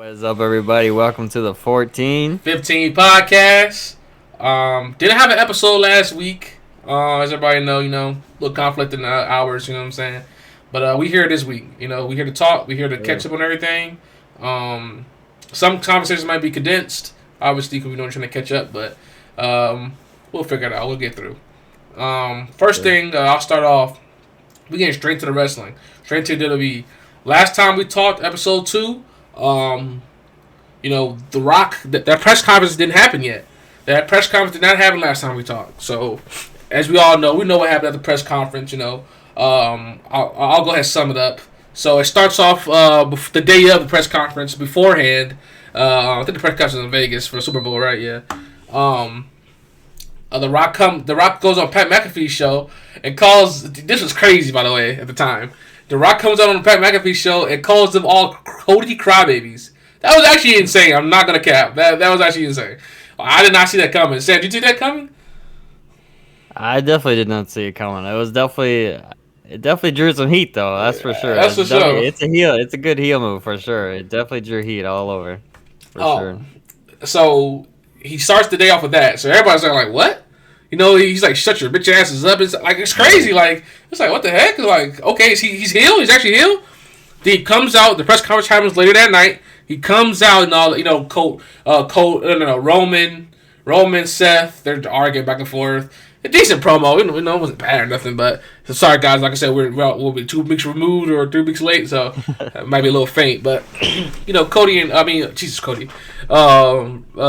What is up, everybody? Welcome to the 14. 15 podcast. Didn't have an episode last week. As everybody know, little conflict in the hours, you know what I'm saying? But we here this week. We here to talk. We here to catch up on everything. Some conversations might be condensed, obviously, because we don't trying to catch up, but we'll figure it out. We'll get through. First thing, I'll start off. We getting straight to the wrestling, straight to WWE. Last time we talked, episode 2. The Rock, that press conference didn't happen yet. That press conference did not happen last time we talked. So, as we all know, we know what happened at the press conference. I'll go ahead and sum it up. So it starts off the day of the press conference beforehand. I think the press conference was in Vegas for Super Bowl, right? Yeah. The Rock goes on Pat McAfee's show and calls. This was crazy, by the way, at the time. The Rock comes out on the Pat McAfee show and calls them all Cody crybabies. That was actually insane. I'm not gonna cap. That was actually insane. I did not see that coming. Sam, did you see that coming? I definitely did not see it coming. It definitely drew some heat, though. That's for sure. That's for sure. It's a heel. It's a good heel move for sure. It definitely drew heat all over, for sure. So he starts the day off with that. So everybody's like, "What?" He's like, "Shut your bitch asses up." It's crazy. Like, it's like, what the heck? Like, okay, he's heel. He's actually heel. Then he comes out. The press conference happens later that night. He comes out and all, Roman, Seth, they're arguing back and forth. A decent promo, it wasn't bad or nothing, but sorry guys, like I said, we'll be 2 weeks removed or 3 weeks late, so it might be a little faint, but Cody and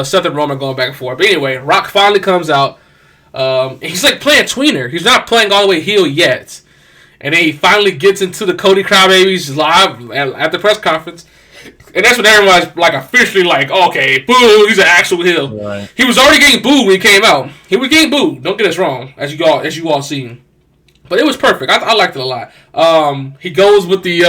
Seth and Roman going back and forth. But anyway, Rock finally comes out. He's like playing tweener. He's not playing all the way heel yet, and then he finally gets into the Cody Crybabies live at the press conference. And that's when everyone's like officially like, okay, boo, he's an actual heel. Right. He was already getting booed when he came out. He was getting booed. Don't get us wrong, as you all seen. But it was perfect. I liked it a lot. He goes with the,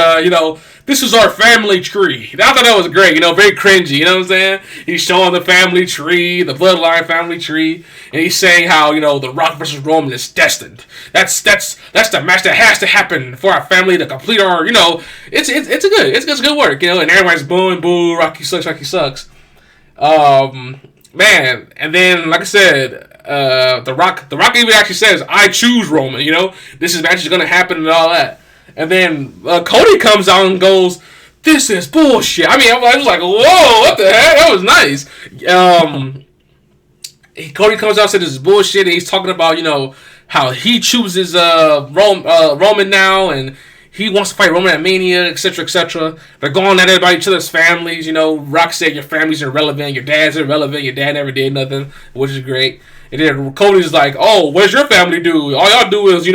this is our family tree. I thought that was great. Very cringy. You know what I'm saying? He's showing the family tree, the bloodline family tree, and he's saying how the Rock versus Roman is destined. That's the match that has to happen for our family to complete our. It's good work. And everybody's booing, boo, Rocky sucks. Man, and then like I said. The Rock even actually says, "I choose Roman." This match is gonna happen and all that. And then Cody comes out and goes, "This is bullshit." I was like, "Whoa, what the heck?" That was nice. Cody comes out and says, "This is bullshit." And he's talking about how he chooses Roman now, and he wants to fight Roman at Mania, etc., etc. They're going at it about each other's families. Rock said your family's irrelevant, your dad's irrelevant, your dad never did nothing, which is great. And then Cody's like, "Oh, what does your family do? All y'all do is,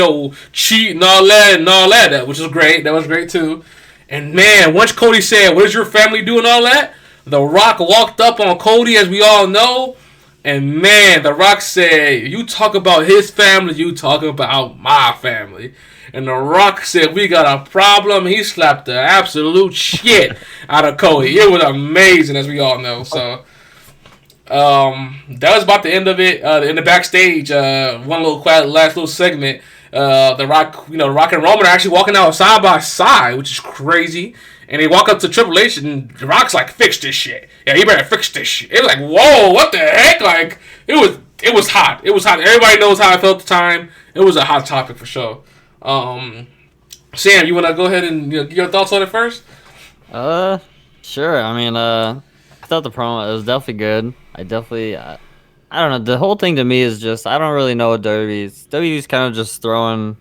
cheat and all that, which is great. That was great too." And man, once Cody said, "What does your family do?" and all that, The Rock walked up on Cody, as we all know. And man, The Rock said, "You talk about his family, you talk about my family." And The Rock said, "We got a problem." He slapped the absolute shit out of Cody. It was amazing, as we all know. So, that was about the end of it. In the backstage, one little last little segment. The Rock and Roman are actually walking out side by side, which is crazy. And they walk up to Triple H, and The Rock's like, "Fix this shit. Yeah, you better fix this shit." It was like, whoa, what the heck? Like, it was hot. It was hot. Everybody knows how I felt at the time. It was a hot topic for sure. Sam, you want to go ahead and give your thoughts on it first? Sure. I thought the promo, it was definitely good. I don't know. The whole thing to me is just, I don't really know what WWE's. WWE's kind of just throwing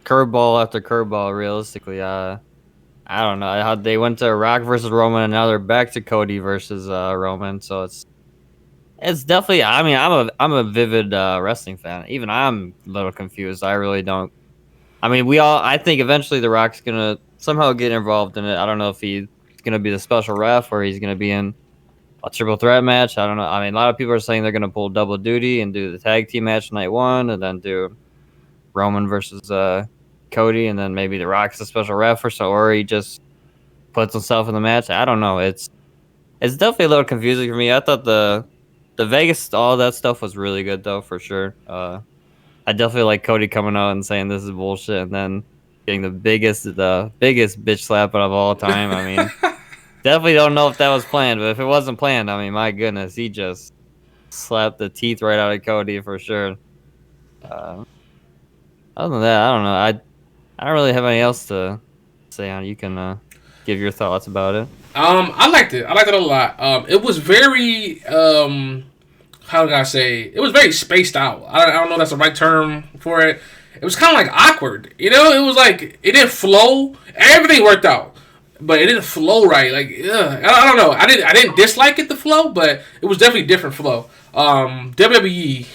curveball after curveball, realistically. I don't know how they went to Rock versus Roman, and now they're back to Cody versus Roman. So it's definitely. I'm a vivid wrestling fan. Even I'm a little confused. I really don't. I think eventually The Rock's gonna somehow get involved in it. I don't know if he's gonna be the special ref or he's gonna be in a triple threat match. I don't know. A lot of people are saying they're gonna pull double duty and do the tag team match night 1, and then do Roman versus Cody, and then maybe The Rock's a special ref or he just puts himself in the match. I don't know. It's definitely a little confusing for me. I thought the Vegas, all that stuff was really good though, for sure. I definitely like Cody coming out and saying this is bullshit, and then getting the biggest bitch slap of all time. Definitely don't know if that was planned, but if it wasn't planned, I mean, my goodness, he just slapped the teeth right out of Cody for sure. Uh, Other than that, I don't know. I don't really have anything else to say on it. You can give your thoughts about it. I liked it. I liked it a lot. It was very how do I say? It was very spaced out. I don't know if that's the right term for it. It was kind of like awkward. You know, it was like it didn't flow. Everything worked out, but it didn't flow right. Like, I don't know. I didn't dislike it the flow, but it was definitely different flow. WWE,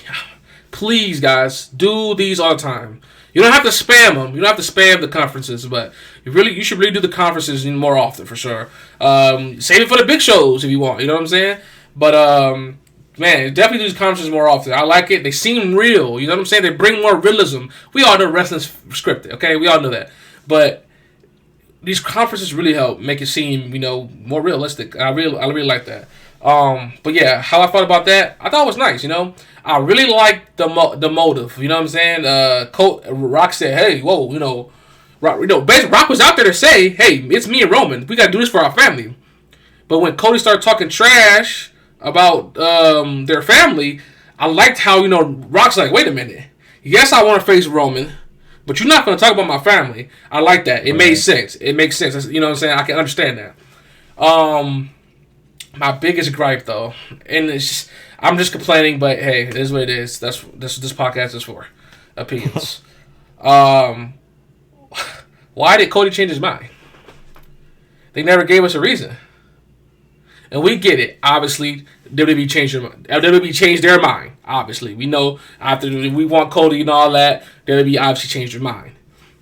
please guys, do these all the time. You don't have to spam them. You don't have to spam the conferences, but you should really do the conferences more often for sure. Save it for the big shows if you want. You know what I'm saying? But man, definitely do these conferences more often. I like it. They seem real. You know what I'm saying? They bring more realism. We all know wrestling's scripted. Okay, we all know that. But these conferences really help make it seem more realistic. I really like that. But yeah, how I felt about that, I thought it was nice. I really liked the motive. You know what I'm saying? Rock said, "Hey, whoa, basically Rock was out there to say, hey, it's me and Roman. We gotta do this for our family." But when Cody started talking trash about their family, I liked how Rock's like, "Wait a minute. Yes, I want to face Roman, but you're not gonna talk about my family." I like that. It made sense. It makes sense. You know what I'm saying? I can understand that. My biggest gripe, though, and I'm just complaining, but hey, it is what it is. That's what this podcast is for. Opinions. Why did Cody change his mind? They never gave us a reason. And we get it. Obviously, WWE changed their mind. Obviously. We know after we want Cody and all that, WWE obviously changed their mind.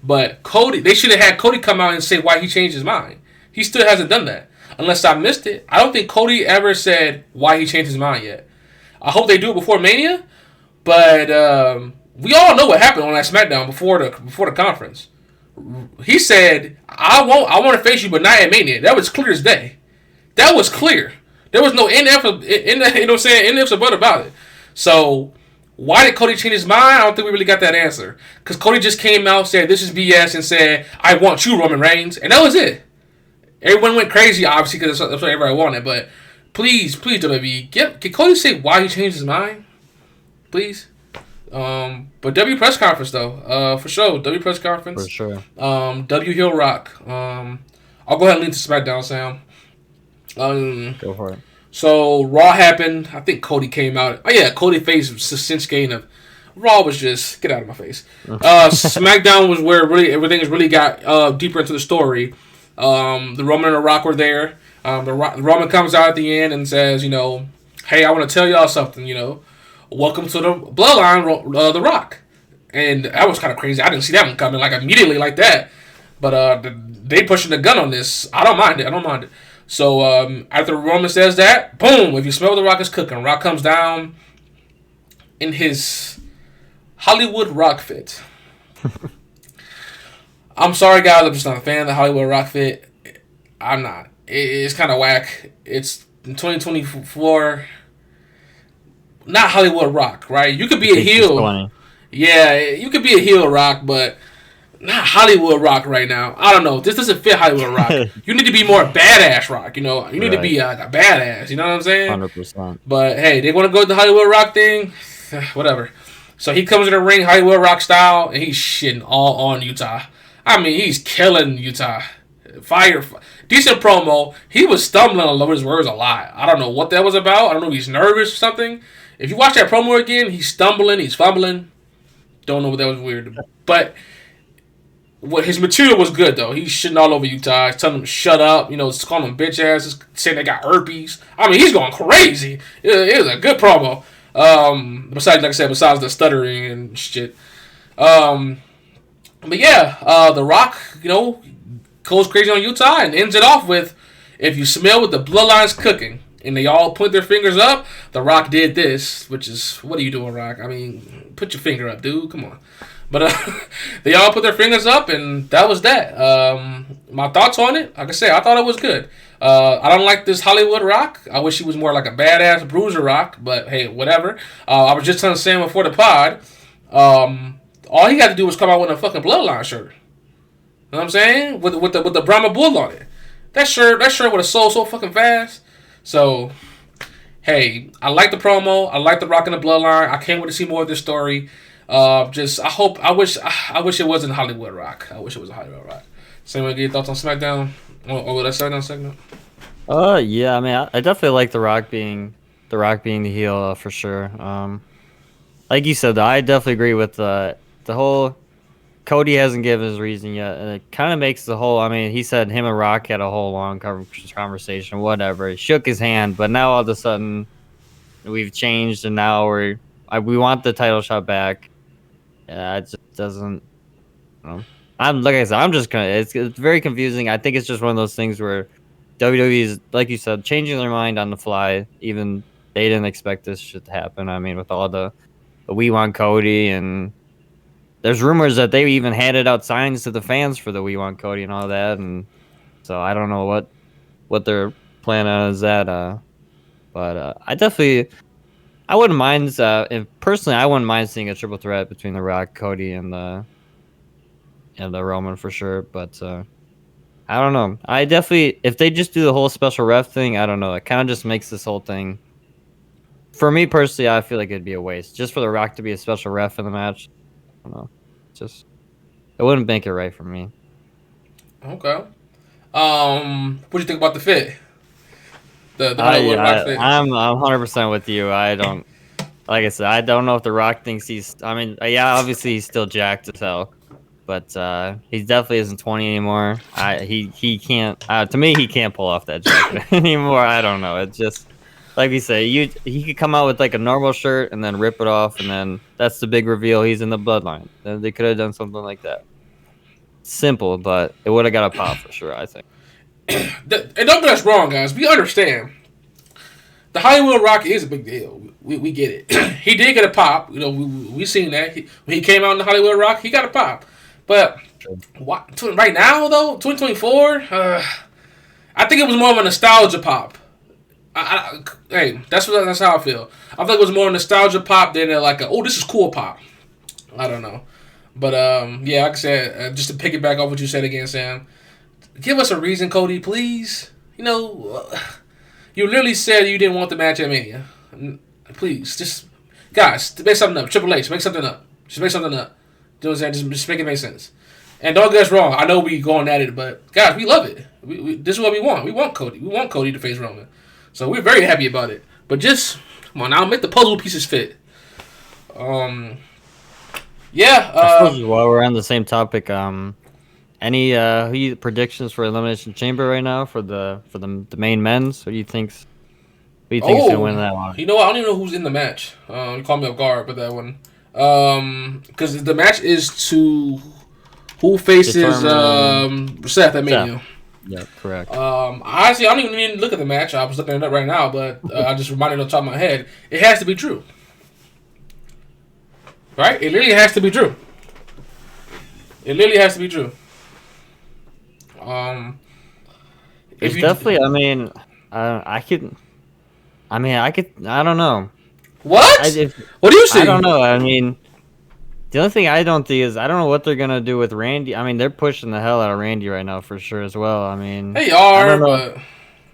But Cody, they should have had Cody come out and say why he changed his mind. He still hasn't done that. Unless I missed it. I don't think Cody ever said why he changed his mind yet. I hope they do it before Mania. But we all know what happened on that SmackDown before the conference. He said, I want to face you, but not at Mania. That was clear as day. That was clear. There was no ifs or buts about it. So why did Cody change his mind? I don't think we really got that answer. Because Cody just came out, said this is BS, and said, I want you, Roman Reigns. And that was it. Everyone went crazy, obviously, because that's what everybody wanted. But please, WWE, can Cody say why he changed his mind? Please. But W press conference though, for sure. W press conference. For sure. W Heel Rock. I'll go ahead and lead to SmackDown, Sam. Go for it. So Raw happened. I think Cody came out. Oh yeah, Cody faced Shinsuke, and Raw was just get out of my face. SmackDown was where really everything has really got deeper into the story. The Roman and the Rock were there. The Roman comes out at the end and says, hey, I want to tell y'all something. Welcome to the Bloodline, The Rock. And that was kind of crazy. I didn't see that one coming like immediately like that. But they pushing the gun on this. I don't mind it. So after Roman says that, boom, if you smell the Rock is cooking, Rock comes down in his Hollywood Rock fit. I'm sorry, guys. I'm just not a fan of the Hollywood Rock fit. I'm not. It's kind of whack. It's in 2024. Not Hollywood Rock, right? You could be a heel. Yeah, you could be a heel Rock, but not Hollywood Rock right now. I don't know. This doesn't fit Hollywood Rock. You need to be more badass Rock. You need to be a badass. You know what I'm saying? 100%. But hey, they want to go with the Hollywood Rock thing. Whatever. So he comes in the ring Hollywood Rock style, and he's shitting all on Utah. I mean, he's killing Utah. Fire. Decent promo. He was stumbling over his words a lot. I don't know what that was about. I don't know if he's nervous or something. If you watch that promo again, he's stumbling, he's fumbling. Don't know what that was weird. But his material was good, though. He's shitting all over Utah. He's telling them to shut up. Calling them bitch asses, saying they got herpes. I mean, he's going crazy. It was a good promo. Besides, like I said, besides the stuttering and shit. But yeah, The Rock, goes crazy on Utah and ends it off with, if you smell what the bloodline's cooking, and they all put their fingers up, The Rock did this, which is, what are you doing, Rock? I mean, put your finger up, dude. Come on. But they all put their fingers up, and that was that. My thoughts on it, like I said, I thought it was good. I don't like this Hollywood Rock. I wish he was more like a badass bruiser Rock, but hey, whatever. I was just telling Sam before the pod, all he had to do was come out with a fucking Bloodline shirt. You know what I'm saying? With the Brahma Bull on it. That shirt would have sold so fucking fast. So hey, I like the promo. I like the Rock in the Bloodline. I can't wait to see more of this story. I wish it wasn't Hollywood Rock. I wish it was a Hollywood Rock. Same way, get your thoughts on SmackDown or that SmackDown segment. Yeah, I mean, I definitely like the Rock being the heel for sure. Like you said, though, I definitely agree with the whole. Cody hasn't given his reason yet, and it kind of makes the whole. I mean, he said him and Rock had a whole long conversation, whatever. He shook his hand, but now all of a sudden we've changed, and now we want the title shot back. Yeah, it just doesn't. You know. I'm like I said, I'm just gonna. It's very confusing. I think it's just one of those things where WWE is, like you said, changing their mind on the fly. Even they didn't expect this shit to happen. I mean, with all the We Want Cody, and there's rumors that they even handed out signs to the fans for the We Want Cody and all that. And so I don't know what their plan on is that. But I wouldn't mind. If personally, I wouldn't mind seeing a triple threat between the Rock, Cody, and the Roman for sure. But I don't know. I definitely, if they just do the whole special ref thing, I don't know. It kind of just makes this whole thing. For me personally, I feel like it'd be a waste just for the Rock to be a special ref in the match. I don't know. Just it wouldn't make it right for me. Okay. What do you think about the fit? The Hollywood Rock fit. I'm 100% with you. I don't like I said. I don't know if the Rock thinks he's. I mean, yeah, obviously he's still jacked as hell, but he definitely isn't 20 anymore. He can't. To me, he can't pull off that jacket anymore. I don't know. It's just like you say. He could come out with like a normal shirt and then rip it off, and then that's the big reveal. He's in the Bloodline. They could have done something like that. Simple, but it would have got a pop for sure. I think. And don't get us wrong, guys. We understand the Hollywood Rock is a big deal. We get it. He did get a pop. You know, we seen that. When he came out in the Hollywood Rock, he got a pop. But right now, though, 2024, I think it was more of a nostalgia pop. Hey, that's how I feel. I think it was more nostalgia pop than like this is cool pop. I don't know. But, yeah, like I said, just to piggyback off what you said again, Sam, give us a reason, Cody, please. You know, you literally said you didn't want the match at Mania. Please, just, guys, make something up. Triple H, make something up. Just make something up. You know what I'm saying? Just make it make sense. And don't get us wrong. I know we going at it, but, guys, we love it. This is what we want. We want Cody. We want Cody to face Roman. So we're very happy about it. But just, come on now, make the puzzle pieces fit. Yeah. I suppose while we're on the same topic, any predictions for Elimination Chamber right now for the main men's? What do you think's gonna win that one? You know what? I don't even know who's in the match. You caught me off guard with that one. Because the match is to who faces Seth at Mania. Yeah, correct. Honestly, I don't even need to look at the match. I was looking it up right now, but I just reminded on top of my head. It has to be true. Right? It literally has to be true. It literally has to be true. It's definitely. I mean, I could. I don't know. What? What do you see? I don't know. I mean, the only thing I don't think is I don't know what they're gonna do with Randy. I mean, they're pushing the hell out of Randy right now for sure as well. I mean, they are. But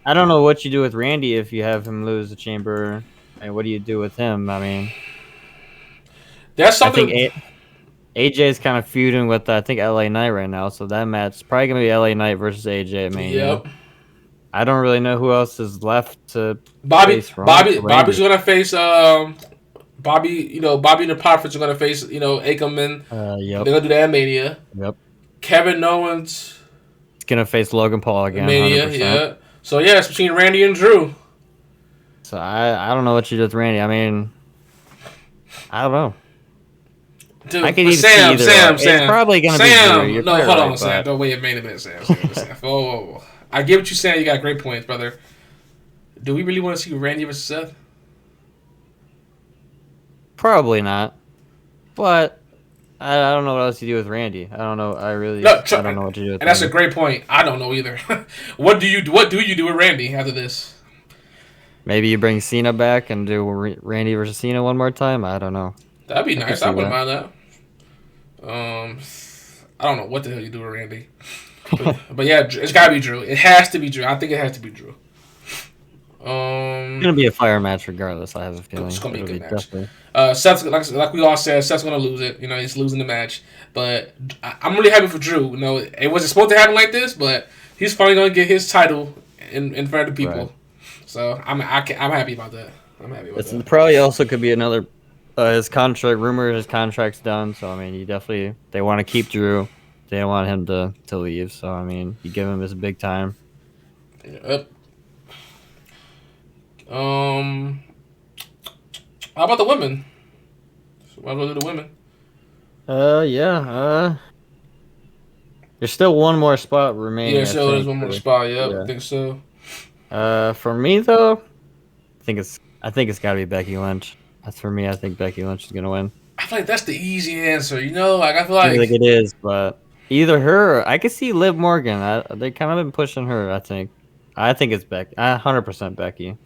I don't know what you do with Randy if you have him lose the Chamber. And what do you do with him? I mean, that's something. I think AJ is kind of feuding with I think LA Knight right now, so that match is probably gonna be LA Knight versus AJ at Mania. Yep. I don't really know who else is left to. Bobby's gonna face Bobby. You know, Bobby and the Profits are gonna face Akam. Yep. They're gonna do that at Mania. Yep. Kevin Owens. He's gonna face Logan Paul again. Mania. 100%. Yeah. So yeah, it's between Randy and Drew. So I don't know what you do with Randy. I mean, I don't know. Dude, I can Sam. It's probably gonna be Drew. No, hold on, Sam. Don't wait a minute, Sam. Oh, I get what you're saying. You got great points, brother. Do we really want to see Randy versus Seth? Probably not. But I don't know what else you do with Randy. I don't know. I don't know what to do with. And that's a great point. I don't know either. What do you do with Randy after this? Maybe you bring Cena back and do Randy versus Cena one more time. I don't know. That'd be nice. I wouldn't mind that. I don't know what the hell you do with Randy. But yeah, it's gotta be Drew. It has to be Drew. I think it has to be Drew. It's gonna be a fire match regardless. I have a feeling It's gonna be a good match. definitely. Seth, like we all said, Seth's gonna lose it. You know, he's losing the match. But I'm really happy for Drew. You know, it wasn't supposed to happen like this, but he's finally gonna get his title in front of the people. Right. So I'm happy about that. I'm happy about that. Probably also could be another. His contract rumor, his contract's done. So I mean, they want to keep Drew. They don't want him to leave. So I mean, you give him his big time. Yep. How about the women? So why do the women? Yeah. There's still one more spot remaining. Yeah, so there's one more spot. Yep, Yeah. I think so. For me though, I think it's got to be Becky Lynch. That's for me. I think Becky Lynch is gonna win. I feel like that's the easy answer. You know, like I feel I feel like like it is, but either her. Or I could see Liv Morgan. They kind of been pushing her. I think it's Becky. 100% Becky.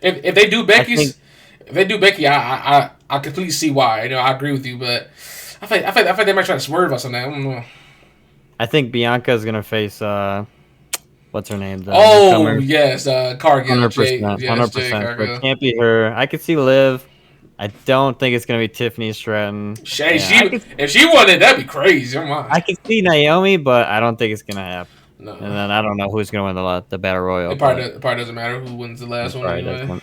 if they do Becky's, if they do Becky, I completely see why. You know, I agree with you, but I think they might try to swerve us on that. I don't know. I think Bianca is gonna face what's her name? Oh newcomer. yes, Cargill. 100%. Jay 100%. Cargill. But it can't be her. I could see Liv. I don't think it's gonna be Tiffany Stratton. If she won it, that'd be crazy. Oh my. I could see Naomi, but I don't think it's gonna happen. No. And then I don't know who's gonna win the battle royal. It probably doesn't matter who wins the last one anyway.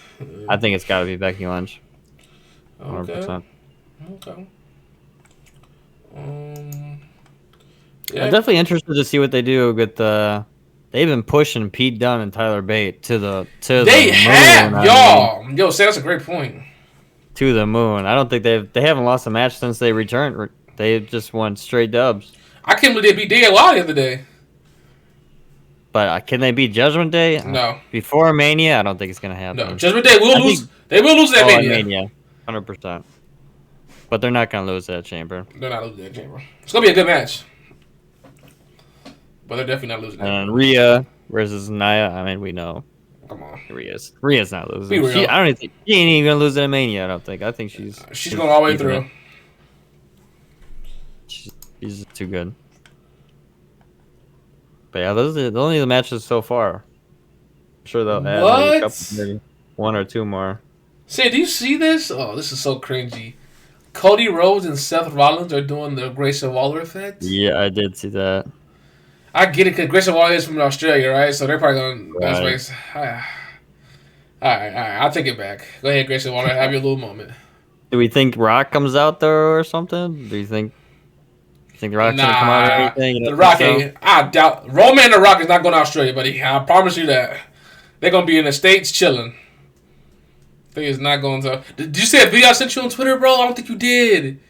I think it's got to be Becky Lynch. 100%. Okay. I'm definitely interested to see what they do with the. They've been pushing Pete Dunne and Tyler Bate to the moon, y'all. Yo, say that's a great point. To the moon. I don't think they haven't lost a match since they returned. They just won straight dubs. I can't believe they beat DIY the other day. But can they beat Judgment Day? No. Before Mania, I don't think it's gonna happen. No, Judgment Day will lose. They will lose that Mania. 100%. But they're not gonna lose that Chamber. They're not losing that Chamber. It's gonna be a good match. But they're definitely not losing that. And Rhea versus Nia. I mean, we know. Come on. Rhea's not losing. Be real. I don't even think she ain't even gonna lose at Mania. I don't think. I think she's going all the way through. She's just too good. But yeah, those are only the matches so far. I'm sure they'll add maybe a couple, maybe one or two more. Say, do you see this? Oh, this is so cringy. Cody Rhodes and Seth Rollins are doing the Grayson Waller effect. Yeah, I did see that. I get it because Grayson Waller is from Australia, right? So they're probably going. Right. All right. I'll take it back. Go ahead, Grayson Waller. Have your little moment. Do we think Rock comes out there or something? Do you think The Rock's gonna come out or anything? The Rock ain't. I doubt. Roman and The Rock is not going to Australia, buddy. I promise you that. They're going to be in the States chilling. They is not going to. Did you see that video I sent you on Twitter, bro? I don't think you did.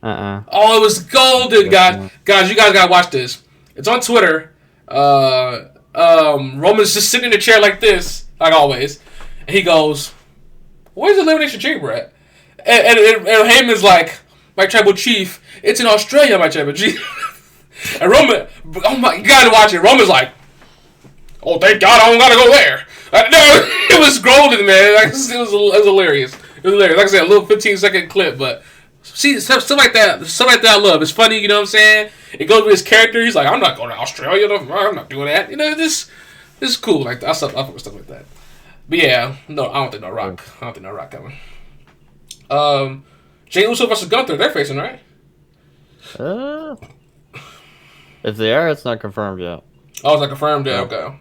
Oh, it was golden, guys. Guys, you guys got to watch this. It's on Twitter. Roman's just sitting in a chair like this, like always. And he goes, "Where's the Elimination Chamber at?" And Heyman's like, "My tribal chief, it's in Australia, my tribal chief." And Roman, oh my, you gotta watch it. Roman's like, "Oh, thank God, I don't gotta go there." No, it was golden, man. Like, it was hilarious. It was hilarious. Like I said, a little 15-second clip, but see, stuff like that I love. It's funny, you know what I'm saying? It goes with his character. He's like, "I'm not going to Australia. I'm not doing that." You know, this is cool. Like I stuff like that. But yeah, no, I don't think no Rock. I don't think no Rock coming. Jey Uso versus Gunther. They're facing, right? If they are, it's not confirmed yet. Oh, it's not confirmed yet. Okay.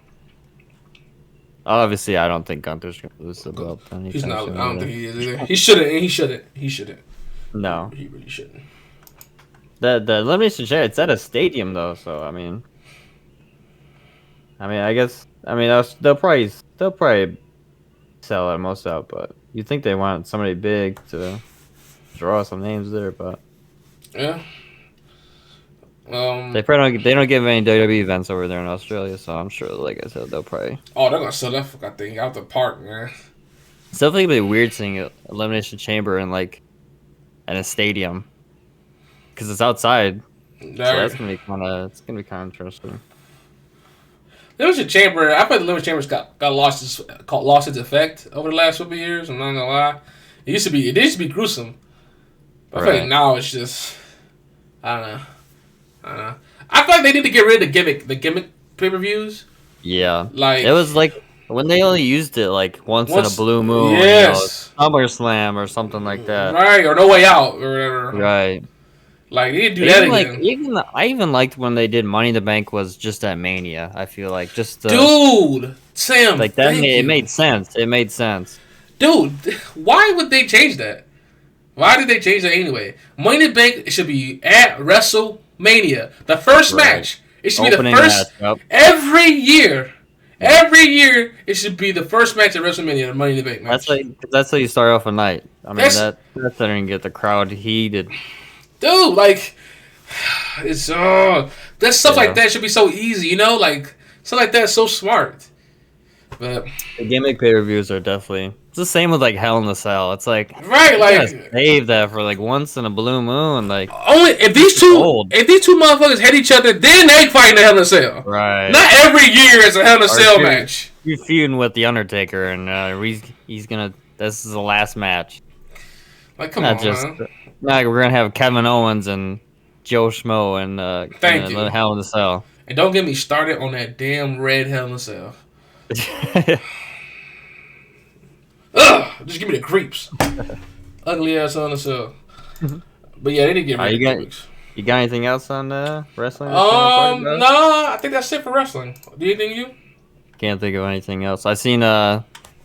Obviously, I don't think Gunther's gonna lose the belt. He's not. I don't think he is either. He shouldn't. He shouldn't. No. He really shouldn't. The elimination chamber, it's at a stadium though, so I mean, I guess they'll probably sell it most out, but you think they want somebody big to draw some names there, but yeah. They don't give any WWE events over there in Australia, so I'm sure, like I said, they'll probably. Oh, they're gonna sell that fucking thing out the park, man. It's definitely gonna be weird seeing an elimination chamber in a stadium, because it's outside. So that's gonna be kind of interesting. Elimination Chamber, I feel the Elimination Chamber's got lost its effect over the last couple of years. I'm not gonna lie. It used to be gruesome. But I feel like now it's just, I don't know. I feel like they need to get rid of the gimmick pay-per-views. Yeah, Like it was like when they only used it like once in a blue moon, yes, SummerSlam or something like that. right, or No Way Out or whatever. Right. Like they need to do that again. I even liked when they did Money in the Bank was just at Mania. I feel like just Dude, Sam, like that it made sense. It made sense. Dude, why would they change that? Why did they change that anyway? Money in the Bank should be at WrestleMania. The first match. It should Opening be the first match, yep. every year. Every year it should be the first match at WrestleMania, the Money in the Bank match. That's how you start off a night. I mean that's going to get the crowd heated. Dude, like it's that stuff like that should be so easy, you know? Like stuff like that is so smart. But the gimmick pay-per-views are definitely it's the same with like Hell in a Cell. It's like right, like save that for like once in a blue moon. Like only if these two motherfuckers hit each other, then they fight in the Hell in a Cell. Right. Not every year is a Hell in a Cell match. You're feuding with the Undertaker, and he's gonna. This is the last match. Like come on, Now we're gonna have Kevin Owens and Joe Schmo and Thank you. Hell in a Cell. And don't get me started on that damn red Hell in a Cell. Ugh! Just give me the creeps. Ugly ass Hell in a Cell. But yeah, they didn't get rid of it. You got anything else on wrestling? No, I think that's it for wrestling. Do you think you? Can't think of anything else. I seen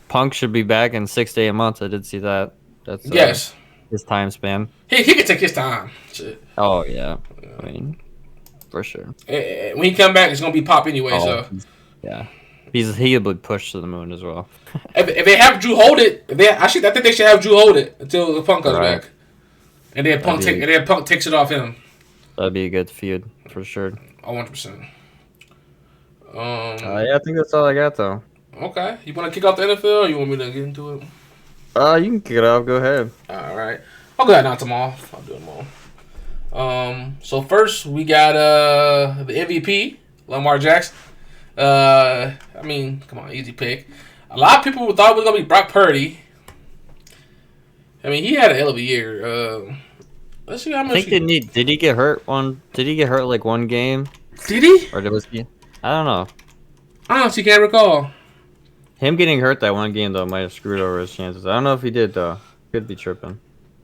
Punk should be back in 6 to 8 months. I did see that. That's yes. His time span. He can take his time. Shit. Oh yeah. I mean, for sure. When he come back, it's gonna be pop anyway. So yeah. He'll be pushed to the moon as well. if they have Drew hold it, I think they should have Drew hold it until the Punk comes back, and then Punk takes it off him. That'd be a good feud for sure. 100%. Yeah, I think that's all I got though. Okay, you want to kick off the NFL, or you want me to get into it? You can kick it off. Go ahead. All right, I'll go ahead and knock them off. I'll do them all. So first we got the MVP, Lamar Jackson. I mean, come on, easy pick. A lot of people thought it was gonna be Brock Purdy. I mean, he had a hell of a year. Let's see how much. Did he get hurt Did he get hurt like one game? Did he? Or was he? I don't know. I honestly can't recall. Him getting hurt that one game though might have screwed over his chances. I don't know if he did though. Could be tripping.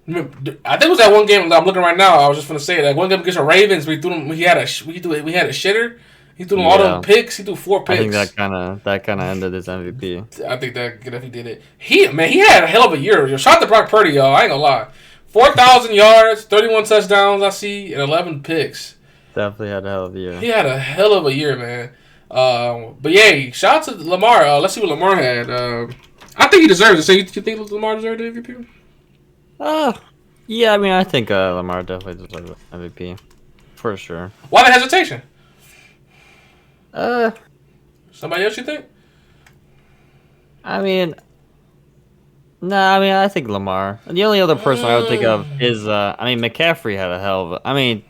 I think it was that one game I'm looking right now. I was just gonna say that one game against the Ravens. We had a shitter. He threw them all them picks. He threw 4 picks. I think that kind of ended his MVP. I think that if he did it, he had a hell of a year. Shout out to Brock Purdy, y'all. I ain't gonna lie. 4,000 yards, 31 touchdowns. I see, and 11 picks. Definitely had a hell of a year. He had a hell of a year, man. But yeah, shout out to Lamar. Let's see what Lamar had. I think he deserves it. So you think Lamar deserved the MVP? Yeah. I mean, I think Lamar definitely deserves the MVP for sure. Why the hesitation? Somebody else you think? I mean, I think Lamar. The only other person I would think of is, McCaffrey had a hell of a... I mean,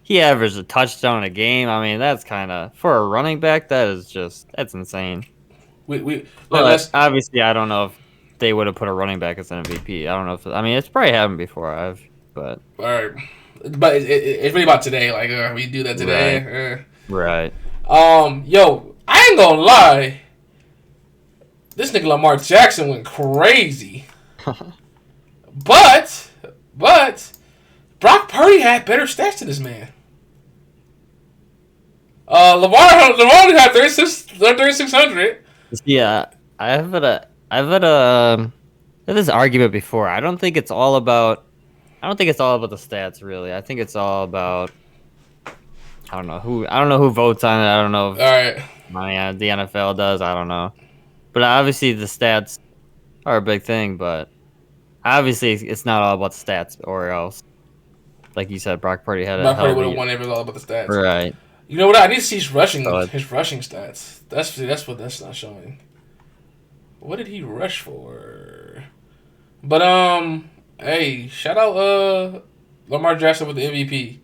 he averaged a touchdown a game. I mean, that's kind of... For a running back, that's insane. Obviously, I don't know if they would have put a running back as an MVP. I don't know if... it's probably happened before, but... All right. But it's really about today. Like, we do that today. Right. Yo, I ain't gonna lie. This nigga Lamar Jackson went crazy. but Brock Purdy had better stats than this man. Lamar only had 3,600. Yeah, I've had this argument before. I don't think it's all about the stats really. I think it's all about I don't know who votes on it. I don't know if the NFL does. I don't know. But obviously the stats are a big thing, but obviously it's not all about the stats or else. Like you said, Brock Purdy would have won everything all about the stats. Right. You know what? I need to see his rushing stats. That's what that's not showing. What did he rush for? But hey, shout out Lamar Jackson with the MVP.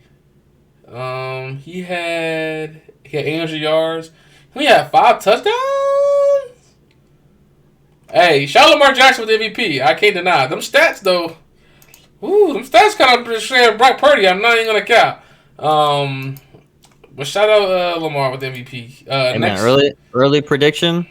He had 800 yards. He had 5 touchdowns. Hey, shout out Lamar Jackson with the MVP. I can't deny them stats though. Ooh, them stats kind of share Brock Purdy. I'm not even gonna count. But shout out Lamar with MVP. Hey man, Next, early prediction: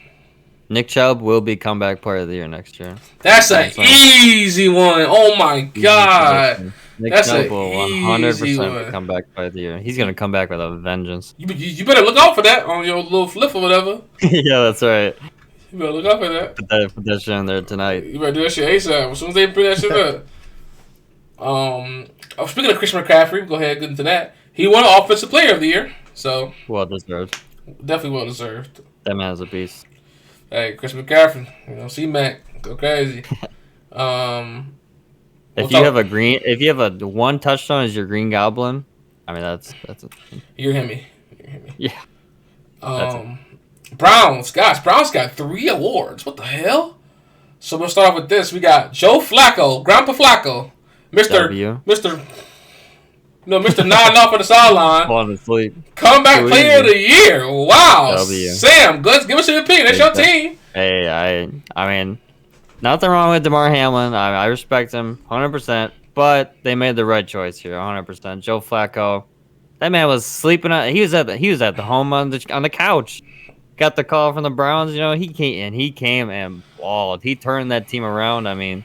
Nick Chubb will be comeback player of the year next year. that's an easy one. Oh my god, Nick that's Chubb an will easy 100% one. be comeback player of the year. He's gonna come back with a vengeance. You better look out for that on your little flip or whatever. Yeah, that's right. You better look out for that. Put that shit in there tonight. You better do that shit ASAP. As soon as they bring that shit up. Speaking of Christian McCaffrey, go ahead and get into that. He won Offensive Player of the Year, so Well deserved. definitely well deserved. That man's a beast. Hey, Chris McCaffrey, C-Mac, go crazy. If you have a one touchdown as your Green Goblin, I mean that's You're him. yeah. Browns got 3 awards. What the hell? So we'll start off with this. We got Joe Flacco, Grandpa Flacco, Mr. Nodding off on the sideline. Falling asleep. Comeback Player of the Year. Wow. W. Sam, give us your opinion. That's your team. Hey, I mean, nothing wrong with DeMar Hamlin. I respect him 100%, but they made the right choice here 100%. Joe Flacco, that man was sleeping. He was at the home on the couch. Got the call from the Browns. You know, he came and balled. He turned that team around. I mean,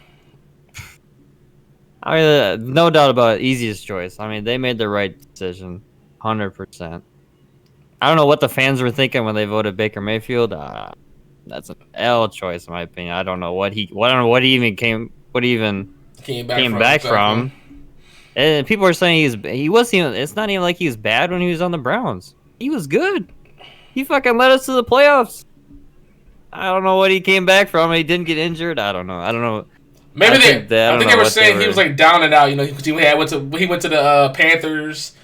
no doubt about it, easiest choice. I mean, they made the right decision 100%. I don't know what the fans were thinking when they voted Baker Mayfield. That's an L choice in my opinion. I don't know what he came back from. And people are saying he wasn't even. It's not even like he was bad when he was on the Browns. He was good. He fucking led us to the playoffs. I don't know what he came back from. He didn't get injured. I don't know. Maybe I think they were saying he was like down and out. You know, because he went to the Panthers.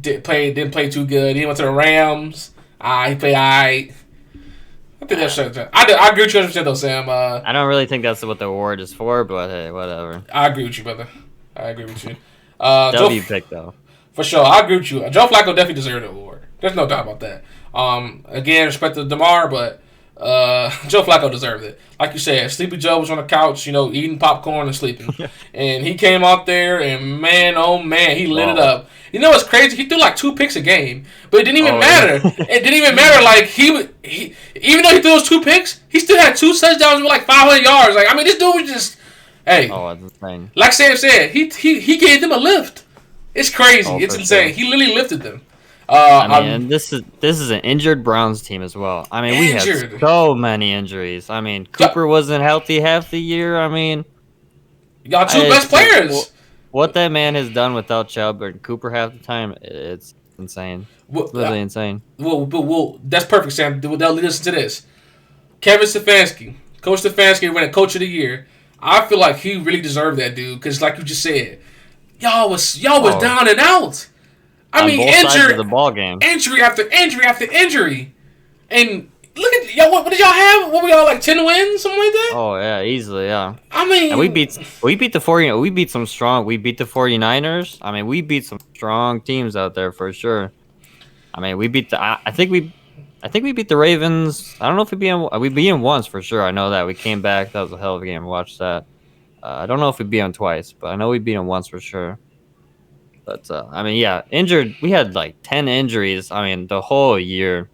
Didn't play too good. He went to the Rams. He played alright. I think that's true. I agree with you 100% though, Sam. I don't really think that's what the award is for, but hey, whatever. I agree with you, brother. I agree with you. Pick though. For sure, I agree with you. Joe Flacco definitely deserved the award. There's no doubt about that. Again, respect to DeMar, but Joe Flacco deserved it. Like you said, Sleepy Joe was on the couch, you know, eating popcorn and sleeping. And he came out there and man, oh man, he lit it up. You know what's crazy? He threw like 2 picks a game, but it didn't even matter. Yeah. It didn't even matter. Like he even though he threw those 2 picks, he still had 2 touchdowns with like 500 yards. Like I mean, this dude was just that's insane. Like Sam said, he gave them a lift. It's crazy. It's insane. Sure. He literally lifted them. And this is an injured Browns team as well. I mean, we had so many injuries. I mean, Cooper wasn't healthy half the year. I mean, you got 2 best players. What that man has done without Chubb and Cooper half the time, it's insane. It's literally insane. Well, that's perfect, Sam. They'll listen to this. Kevin Stefanski, Coach Stefanski, winning Coach of the Year. I feel like he really deserved that, dude. Because, like you just said, y'all was down and out. I mean, injury, the ball game. Injury after injury after injury, and look at y'all. What did y'all have? What were y'all like 10 wins, something like that? Oh yeah, easily, yeah. I mean, and we beat the 49ers. We beat some strong. We beat the 49ers. I mean, we beat some strong teams out there for sure. I mean, we beat the. I think we beat the Ravens. I don't know if we beat them once for sure. I know that we came back. That was a hell of a game. Watch that. I don't know if we beat them twice, but I know we beat them once for sure. But, I mean, yeah, injured. We had like 10 injuries. I mean, the whole year.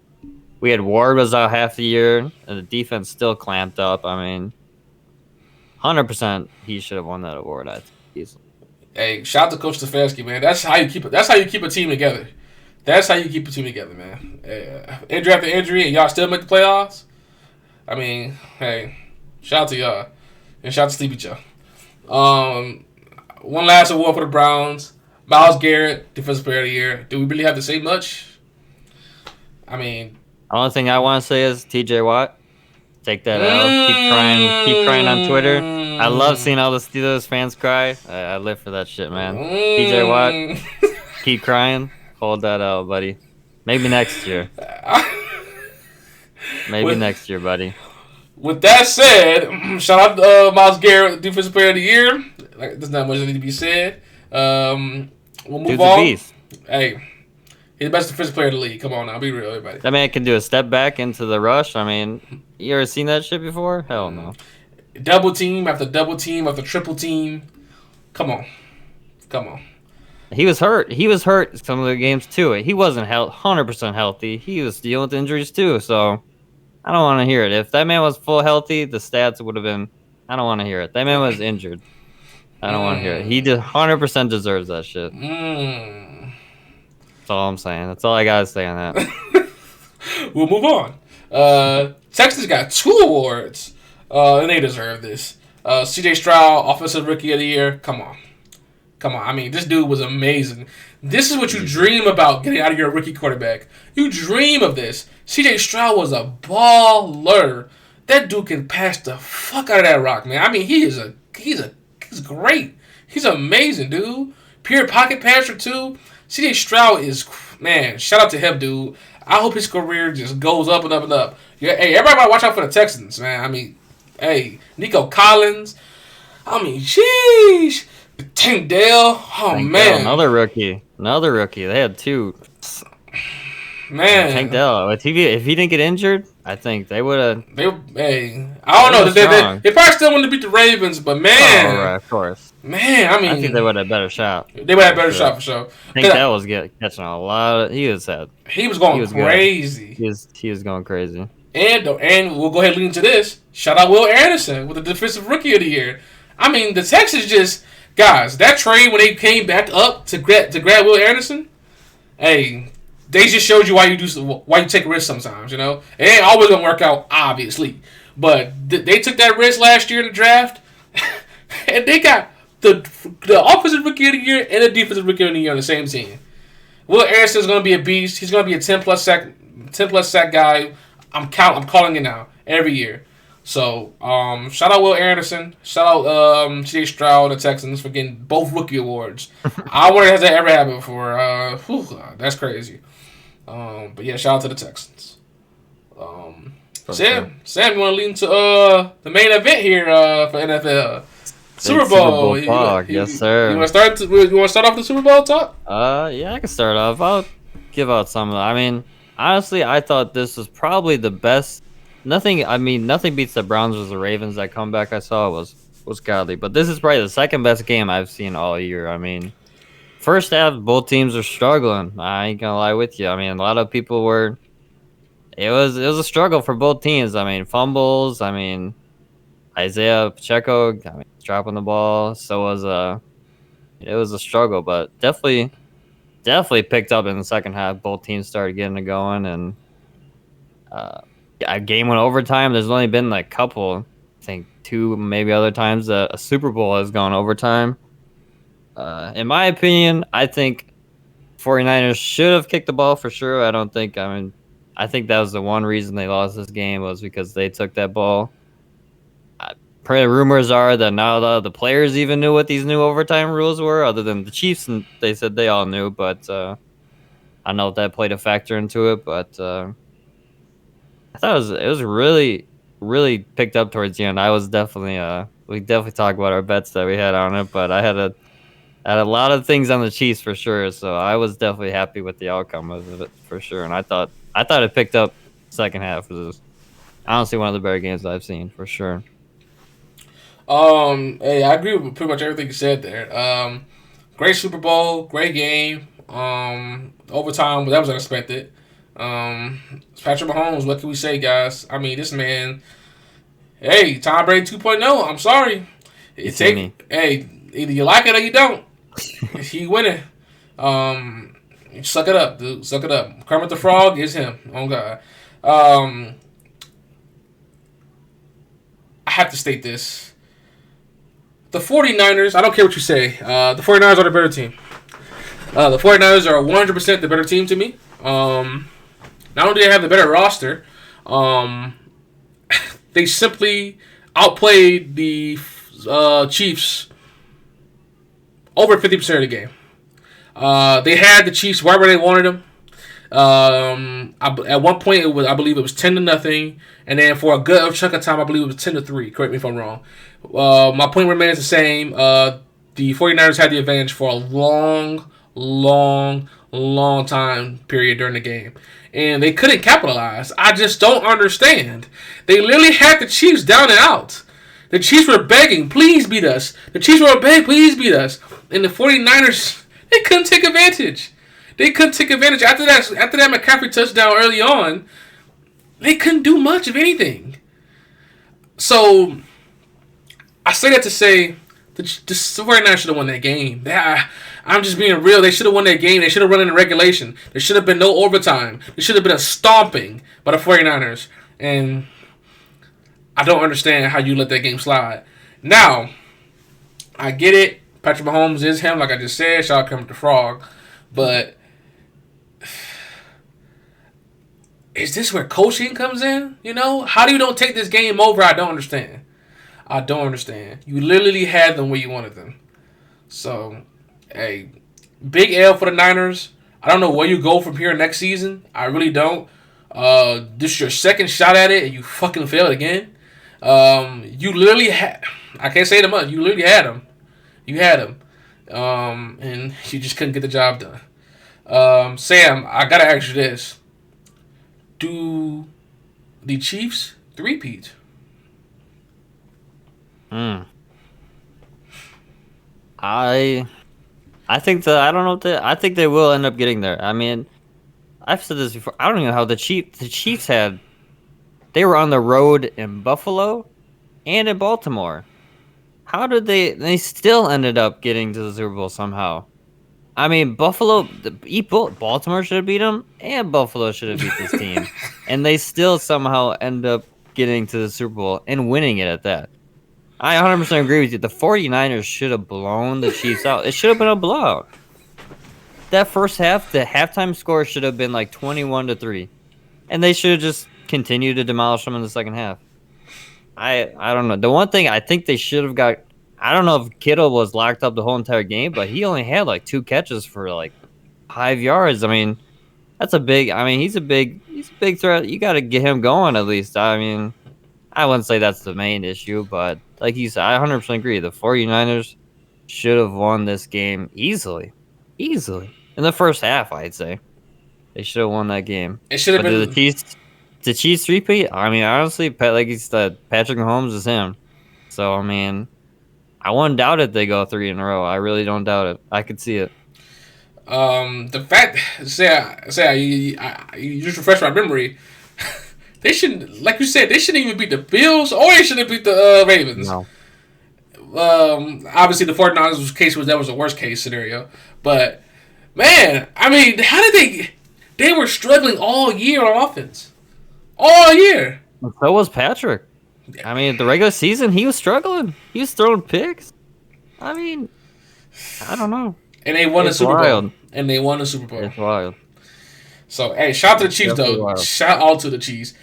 We had Ward was out half the year, and the defense still clamped up. I mean, 100% he should have won that award, I think. Hey, shout out to Coach Stefanski, man. That's how you keep it. That's how you keep a team together. That's how you keep a team together, man. Injury after injury, and y'all still make the playoffs. I mean, hey, shout out to y'all, and shout out to Sleepy Joe. One last award for the Browns. Myles Garrett, Defensive Player of the Year. Do we really have to say much? I mean, the only thing I want to say is T.J. Watt. Take that out. Keep crying on Twitter. I love seeing all the Steelers fans cry. I live for that shit, man. T.J. Watt, keep crying. Hold that out, buddy. Maybe next year. Next year, buddy. With that said, shout out to Myles Garrett, Defensive Player of the Year. There's not much that need to be said. We'll move on. Beast. Hey, he's the best defensive player in the league. Come on now, be real, everybody. That man can do a step back into the rush. I mean, you ever seen that shit before? Hell no. Double team after double team after triple team. Come on. He was hurt. He was hurt some of the games too. He wasn't 100% healthy. He was dealing with injuries too. So I don't want to hear it. If that man was full healthy, the stats would have been. I don't want to hear it. That man was injured. I don't want to hear it. He 100% deserves that shit. That's all I'm saying. That's all I gotta say on that. We'll move on. Texans got 2 awards, and they deserve this. C.J. Stroud, Offensive Rookie of the Year. Come on. I mean, this dude was amazing. This is what you dream about getting out of your rookie quarterback. You dream of this. C.J. Stroud was a baller. That dude can pass the fuck out of that rock, man. I mean, he's great. He's amazing, dude. Pure pocket passer too. C.J. Stroud is, man. Shout out to him, dude. I hope his career just goes up and up and up. Yeah, hey, everybody watch out for the Texans, man. I mean, hey, Nico Collins. I mean, sheesh. Tank Dell. Oh, man. Another rookie. They had 2. Man. Tank Dell. If he didn't get injured, I think they would have. Hey, I don't know. They probably still want to beat the Ravens, but man. Oh, right, of course. Man, I mean. I think they would have a better shot. They would have a better shot for sure. Tank Dell was catching a lot of. He was going crazy. He was going crazy. And we'll go ahead and lead into this. Shout out Will Anderson with the Defensive Rookie of the Year. I mean, the Texans just. Guys, that trade when they came back up to grab Will Anderson, hey, they just showed you why you take a risk sometimes. You know, it ain't always gonna work out, obviously, but they took that risk last year in the draft, and they got the Offensive Rookie of the Year and the Defensive Rookie of the Year on the same team. Will Anderson is gonna be a beast. He's gonna be a 10+ sack guy. I'm calling it now every year. So, shout out Will Anderson. Shout out C.J. Stroud, the Texans, for getting both rookie awards. I wonder has that ever happened before. That's crazy. But yeah, shout out to the Texans. Sam, you want to lead into the main event here for NFL? Super Bowl talk. Yes, sir. You want to start off the Super Bowl talk? Yeah, I can start off. I'll give out some of them. I mean, honestly, I thought this was probably the best. Nothing beats the Browns or the Ravens. That comeback I saw was godly. But this is probably the second best game I've seen all year. I mean, first half, both teams are struggling. I ain't gonna lie with you. I mean, a lot of people were. It was a struggle for both teams. I mean, fumbles. I mean, Isaiah Pacheco. I mean, dropping the ball. So it was a struggle, but definitely picked up in the second half. Both teams started getting it going, and a game went overtime. There's only been like a couple, I think 2 maybe other times a Super Bowl has gone overtime. In my opinion, I think 49ers should have kicked the ball for sure. I think that was the one reason they lost this game was because they took that ball. Rumors are that now the players even knew what these new overtime rules were, other than the Chiefs, and they said they all knew, but I don't know if that played a factor into it, but I thought it was really, really picked up towards the end. I was definitely we definitely talked about our bets that we had on it, but I had a lot of things on the Chiefs for sure, so I was definitely happy with the outcome of it for sure. And I thought it picked up second half. It was honestly one of the better games I've seen for sure. Hey, I agree with pretty much everything you said there. Great Super Bowl, great game. Overtime, that was unexpected. Patrick Mahomes, what can we say, guys? I mean, this man, hey, Tom Brady 2.0. I'm sorry. Hey, either you like it or you don't. He winning. Suck it up, dude. Suck it up. Kermit the Frog is him. Oh, God. I have to state this. The 49ers, I don't care what you say. The 49ers are the better team. The 49ers are 100% the better team to me. Not only do they have the better roster, they simply outplayed the Chiefs over 50% of the game. They had the Chiefs right where they wanted them. At one point, I believe it was 10-0, and then for a good chunk of time, I believe it was 10-3. Correct me if I'm wrong. My point remains the same. The 49ers had the advantage for a long time period during the game, and they couldn't capitalize. I just don't understand. They literally had the Chiefs down and out. The Chiefs were begging, please beat us. The Chiefs were begging, please beat us. And the 49ers, They couldn't take advantage. They couldn't take advantage after that McCaffrey touchdown early on. They couldn't do much of anything. So I say that to say the 49ers should have won that game. I'm just being real. They should have won that game. They should have run in regulation. There should have been no overtime. There should have been a stomping by the 49ers. And I don't understand how you let that game slide. Now, I get it. Patrick Mahomes is him, like I just said. Shout out Kermit the Frog. But is this where coaching comes in? You know? How do you don't take this game over? I don't understand. I don't understand. You literally had them where you wanted them. So, hey, big L for the Niners. I don't know where you go from here next season. I really don't. This is your second shot at it, and you fucking failed again. You literally had... I can't say it much. You literally had them. You had them. And you just couldn't get the job done. Sam, I gotta ask you this. Do the Chiefs three-peat? I think that I don't know. I think they will end up getting there. I mean, I've said this before. I don't even know how the Chiefs had. They were on the road in Buffalo and in Baltimore. How did they still ended up getting to the Super Bowl somehow? I mean, Baltimore should have beat them, and Buffalo should have beat this team, and they still somehow end up getting to the Super Bowl and winning it at that. I 100% agree with you. The 49ers should have blown the Chiefs out. It should have been a blowout. That first half, the halftime score should have been like 21-3, and they should have just continued to demolish them in the second half. I don't know. The one thing I think they should have got, I don't know if Kittle was locked up the whole entire game, but he only had like 2 catches for like 5 yards. I mean, he's a big threat. You got to get him going at least. I mean, I wouldn't say that's the main issue, but like you said, I 100% agree. The 49ers should have won this game easily. In the first half, I'd say. They should have won that game. It should have been... The Chiefs repeat? I mean, honestly, like you said, Patrick Mahomes is him. So, I mean, I wouldn't doubt it they go 3 in a row. I really don't doubt it. I could see it. The fact... you just refresh my memory... They shouldn't, like you said, they shouldn't even beat the Bills or they shouldn't beat the Ravens. No. Obviously, the 49ers case was a worst case scenario. But, man, I mean, how did they were struggling all year on offense. All year. So was Patrick. I mean, the regular season, he was struggling. He was throwing picks. I mean, I don't know. And they won the Super Bowl. It's wild. So, hey, shout out to the Chiefs, though. Wild. Shout out to the Chiefs.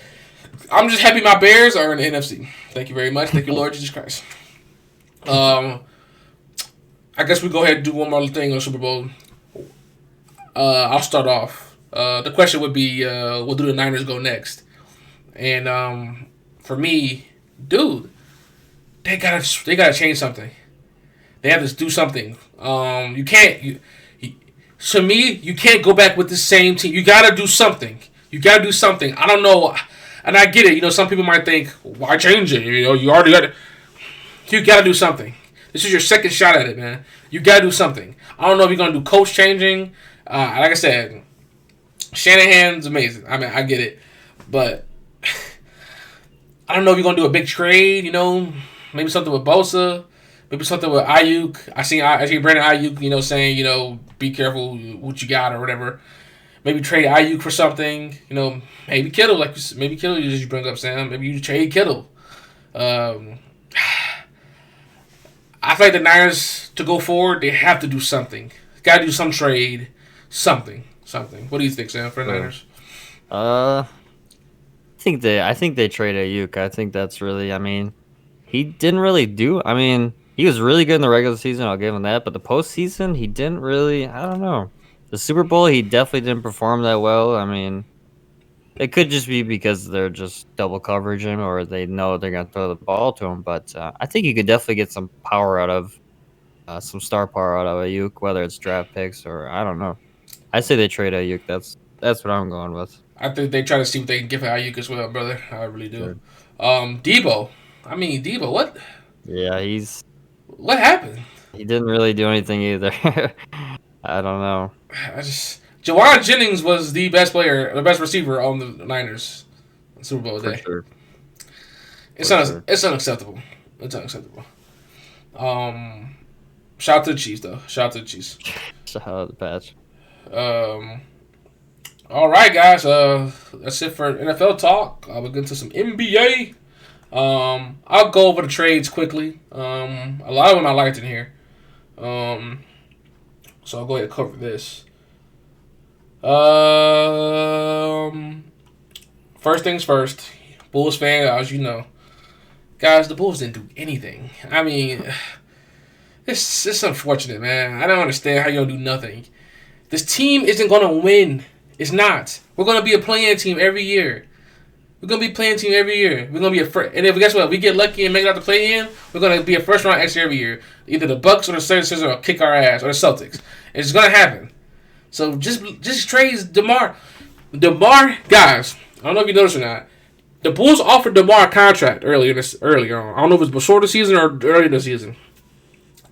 I'm just happy my Bears are in the NFC. Thank you very much. Thank you, Lord Jesus Christ. I guess we go ahead and do one more thing on Super Bowl. I'll start off. The question would be, will do the Niners go next? And for me, dude, they gotta change something. They have to do something. You can't. To me, you can't go back with the same team. You gotta do something. I don't know, and I get it. You know, some people might think, why change it? You know, you already got it. You gotta do something. This is your second shot at it, man. You gotta do something. I don't know if you're gonna do coach changing. Like I said, Shanahan's amazing. I mean, I get it, but I don't know if you're gonna do a big trade. You know, maybe something with Bosa. Maybe something with Ayuk. I seen Brandon Ayuk, you know, saying, you know, be careful what you got or whatever. Maybe trade Ayuk for something. You know, maybe Kittle, you bring up, Sam. Maybe you trade Kittle. I feel like the Niners, to go forward, they have to do something. Got to do some trade, something. What do you think, Sam, for the Niners? I think they trade Ayuk. I think that's really. I mean, he didn't really do. I mean. He was really good in the regular season, I'll give him that. But the postseason, he didn't really, I don't know. The Super Bowl, he definitely didn't perform that well. I mean, it could just be because they're just double coverage him or they know they're going to throw the ball to him. But I think you could definitely get some power out of, some star power out of Ayuk, whether it's draft picks or, I don't know. I say they trade Ayuk. That's what I'm going with. I think they try to see what they can get for Ayuk as well, brother. I really do. Sure. Debo, what? Yeah, What happened? He didn't really do anything either. I don't know. Jawan Jennings was the best player, the best receiver on the Niners Super Bowl For day. sure. It's For sure. it's unacceptable. It's unacceptable. Shout out to the Chiefs though. Shout out to the Chiefs. Shout out the patch. All right, guys. That's it for NFL talk. We'll get into some NBA. I'll go over the trades quickly. A lot of them I liked in here. So I'll go ahead and cover this. First things first. Bulls fan, as you know, guys, the Bulls didn't do anything. I mean, it's unfortunate, man. I don't understand how you don't do nothing. This team isn't gonna win. It's not. We're gonna be a playing team every year. We're gonna be playing team every year. We're gonna be and if guess what, we get lucky and make it out to play in, we're gonna be a first round exit every year. Either the Bucks or the Sixers will kick our ass, or the Celtics. It's gonna happen. So just trade DeMar. DeMar, guys, I don't know if you noticed or not. The Bulls offered DeMar a contract earlier on. I don't know if it was before the season or earlier in the season.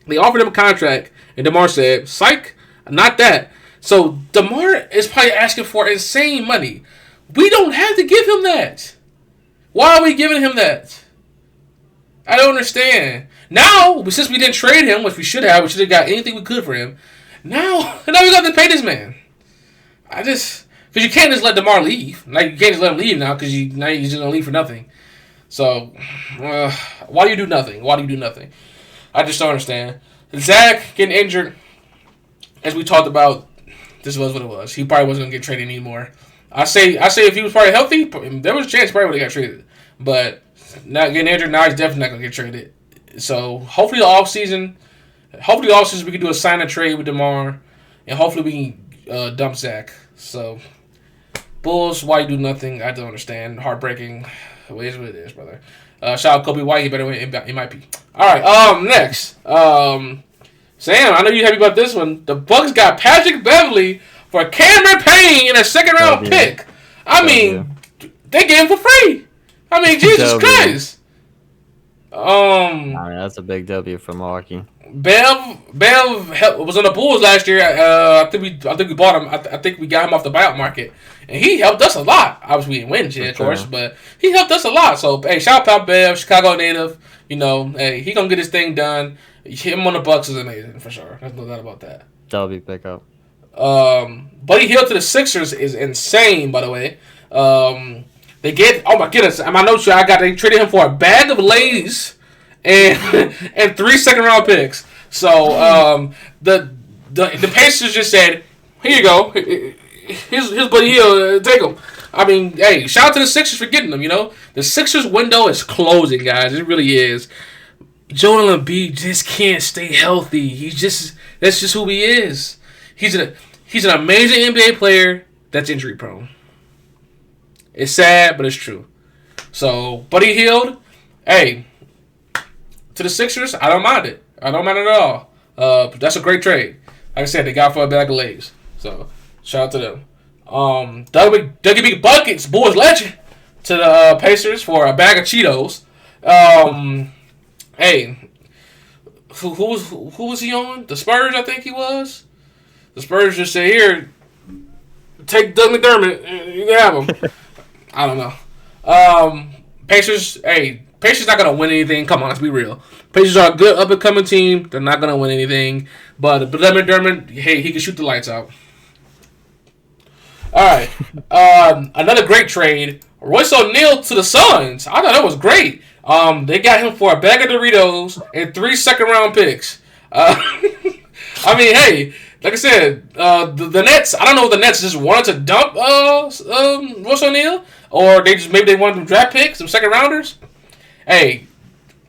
They offered him a contract, and DeMar said, "Psych, not that." So DeMar is probably asking for insane money. We don't have to give him that. Why are we giving him that? I don't understand. Now, since we didn't trade him, which we should have got anything we could for him. Now we got to pay this man. Because you can't just let DeMar leave. Like, you can't just let him leave now because now he's just going to leave for nothing. So, why do you do nothing? Why do you do nothing? I just don't understand. Zach getting injured, as we talked about, this was what it was. He probably wasn't going to get traded anymore. I say if he was probably healthy, there was a chance he probably would have got traded. But not getting injured, now he's definitely not going to get traded. So, hopefully the offseason we can do a sign and trade with DeMar, and hopefully we can dump Zach. So, Bulls, why you do nothing? I don't understand. Heartbreaking. It is what it is, brother. Shout out Kobe White. He better win MIP. All right. Next. Sam, I know you're happy about this one. The Bucks got Patrick Beverley for Cameron Payne in a second round pick. I mean, they gave him for free. I mean, Jesus Christ. I mean, that's a big W for Milwaukee. Bev was on the Bulls last year. I think we bought him. I think we got him off the buyout market, and he helped us a lot. Obviously, we didn't win shit, of course, but he helped us a lot. So, hey, shout out Bev, Chicago native. You know, hey, he gonna get his thing done. Him on the Bucks is amazing for sure. There's no doubt about that. W pickup. Buddy Hield to the Sixers is insane. By the way, they get. Oh my goodness! My notes here, they traded him for a bag of Lay's and 3 second round picks. So the Pacers just said, "Here you go. Here's Buddy Hield. Take him." I mean, hey, shout out to the Sixers for getting them. You know, the Sixers window is closing, guys. It really is. Joel Embiid just can't stay healthy. That's just who he is. He's an amazing NBA player that's injury prone. It's sad, but it's true. So, Buddy Hield, hey, to the Sixers, I don't mind it. I don't mind it at all. That's a great trade. Like I said, they got for a bag of Lay's. So, shout out to them. Dougie B. Buckets, Bulls legend, to the Pacers for a bag of Cheetos. Hey, who was he on? The Spurs, I think he was. The Spurs just said, "Here, take Doug McDermott. You can have him." I don't know. Pacers not gonna win anything. Come on, let's be real. Pacers are a good up and coming team. They're not gonna win anything. But Doug McDermott, hey, he can shoot the lights out. All right. Another great trade. Royce O'Neal to the Suns. I thought that was great. They got him for a bag of Doritos and 3 second round picks. I mean, hey, like I said, the Nets. I don't know if the Nets just wanted to dump Royce O'Neal, or maybe they wanted to draft picks, some second rounders. Hey,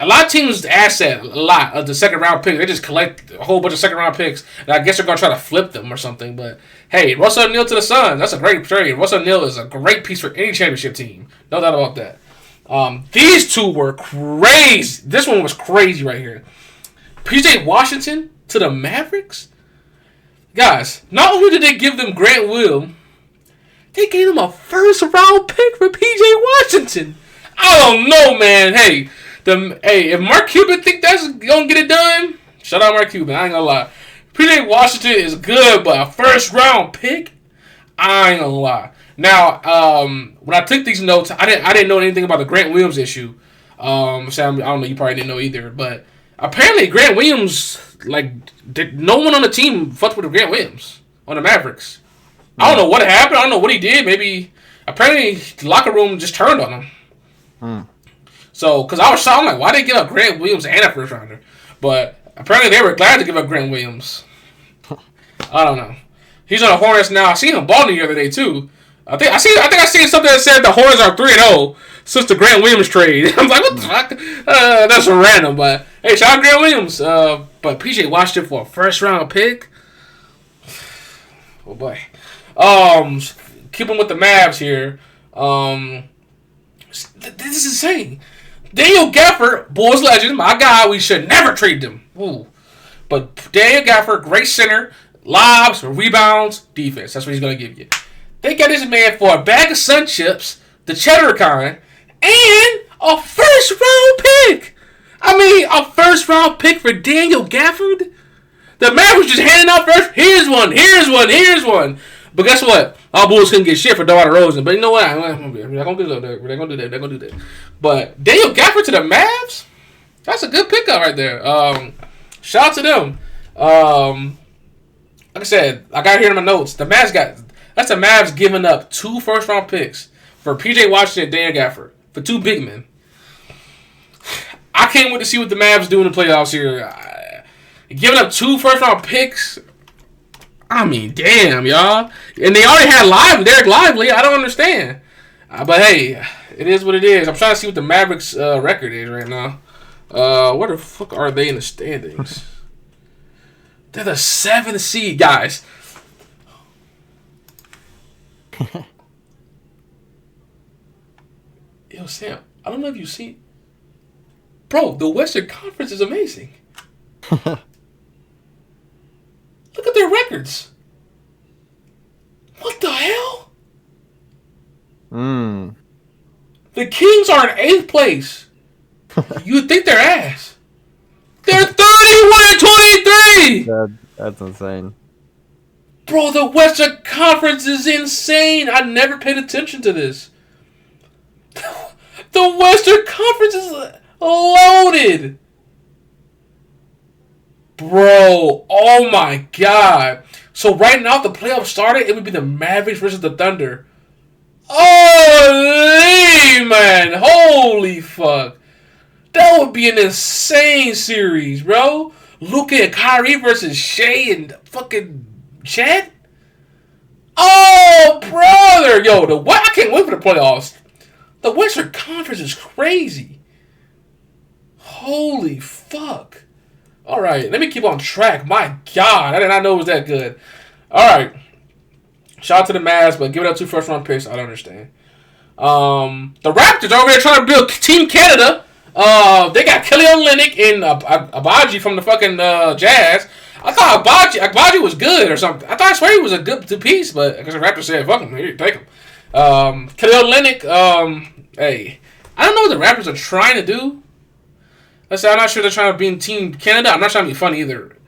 a lot of teams asset a lot of the second round picks. They just collect a whole bunch of second round picks, and I guess they're gonna try to flip them or something. But hey, Russell O'Neal to the Suns. That's a great trade. Russell O'Neal is a great piece for any championship team. No doubt about that. These two were crazy. This one was crazy right here. PJ Washington to the Mavericks. Guys, not only did they give them Grant Will, they gave him a first round pick for PJ Washington. I don't know, man. Hey, if Mark Cuban think that's gonna get it done, shout out Mark Cuban. I ain't gonna lie. PJ Washington is good, but a first round pick, I ain't gonna lie. Now, when I took these notes, I didn't know anything about the Grant Williams issue. Sam, I don't know, you probably didn't know either, but apparently Grant Williams, like, no one on the team fucked with Grant Williams on the Mavericks. I don't know what happened. I don't know what he did. Maybe apparently the locker room just turned on him. So, because I was shocked, I'm like, why did they give up Grant Williams and a first rounder? But apparently they were glad to give up Grant Williams. I don't know. He's on the Hornets now. I seen him balling the other day too. I think I seen something that said the Hornets are 3-0 since the Grant Williams trade. I'm like, what the fuck? That's random, but hey, shout out Grant Williams. But PJ Washington for a first round pick. Oh boy. Keeping with the Mavs here. This is insane. Daniel Gafford, Bulls legend, my guy. We should never trade them. Ooh. But Daniel Gafford, great center, lobs, rebounds, defense. That's what he's gonna give you. They got this man for a bag of Sun Chips, the cheddar kind, and a first round pick. I mean, a first round pick for Daniel Gafford. The man was just handing out first. Here's one. But guess what? All Bulls couldn't get shit for DeMar DeRozan. But you know what? They're gonna do that. They're gonna do that. But Daniel Gafford to the Mavs. That's a good pickup right there. Shout out to them. Like I said, I got here in my notes. The Mavs giving up 2 first round picks for PJ Washington and Daniel Gafford for 2 big men. I can't wait to see what the Mavs do in the playoffs here. Giving up 2 first round picks. I mean, damn, y'all. And they already had Derek Lively. I don't understand. But hey, it is what it is. I'm trying to see what the Mavericks record is right now. Where the fuck are they in the standings? They're the 7th seed, guys. Yo, Sam, I don't know if you see. Bro, the Western Conference is amazing. Look at their records. What the hell? The Kings are in 8th place. You would think they're ass. They're 31-23. That's insane. Bro, the Western Conference is insane. I never paid attention to this. The Western Conference is loaded. Bro, oh my god. So right now, if the playoffs started, it would be the Mavericks versus the Thunder. Holy man. Holy fuck. That would be an insane series, bro. Luka and Kyrie versus Shea and fucking Chet. Oh, brother. Yo, I can't wait for the playoffs. The Western Conference is crazy. Holy fuck. All right, let me keep on track. My God, I did not know it was that good. All right. Shout out to the Mavs, but give it up 2 first round picks. I don't understand. The Raptors over there trying to build Team Canada. They got Kelly Olynyk and Abaji from the fucking Jazz. I thought Abaji was good or something. I swear he was a good piece, but because the Raptors said, fuck him, here, take him. Kelly Olynyk, hey, I don't know what the Raptors are trying to do. Let's say I'm not sure they're trying to be in Team Canada. I'm not trying to be funny either.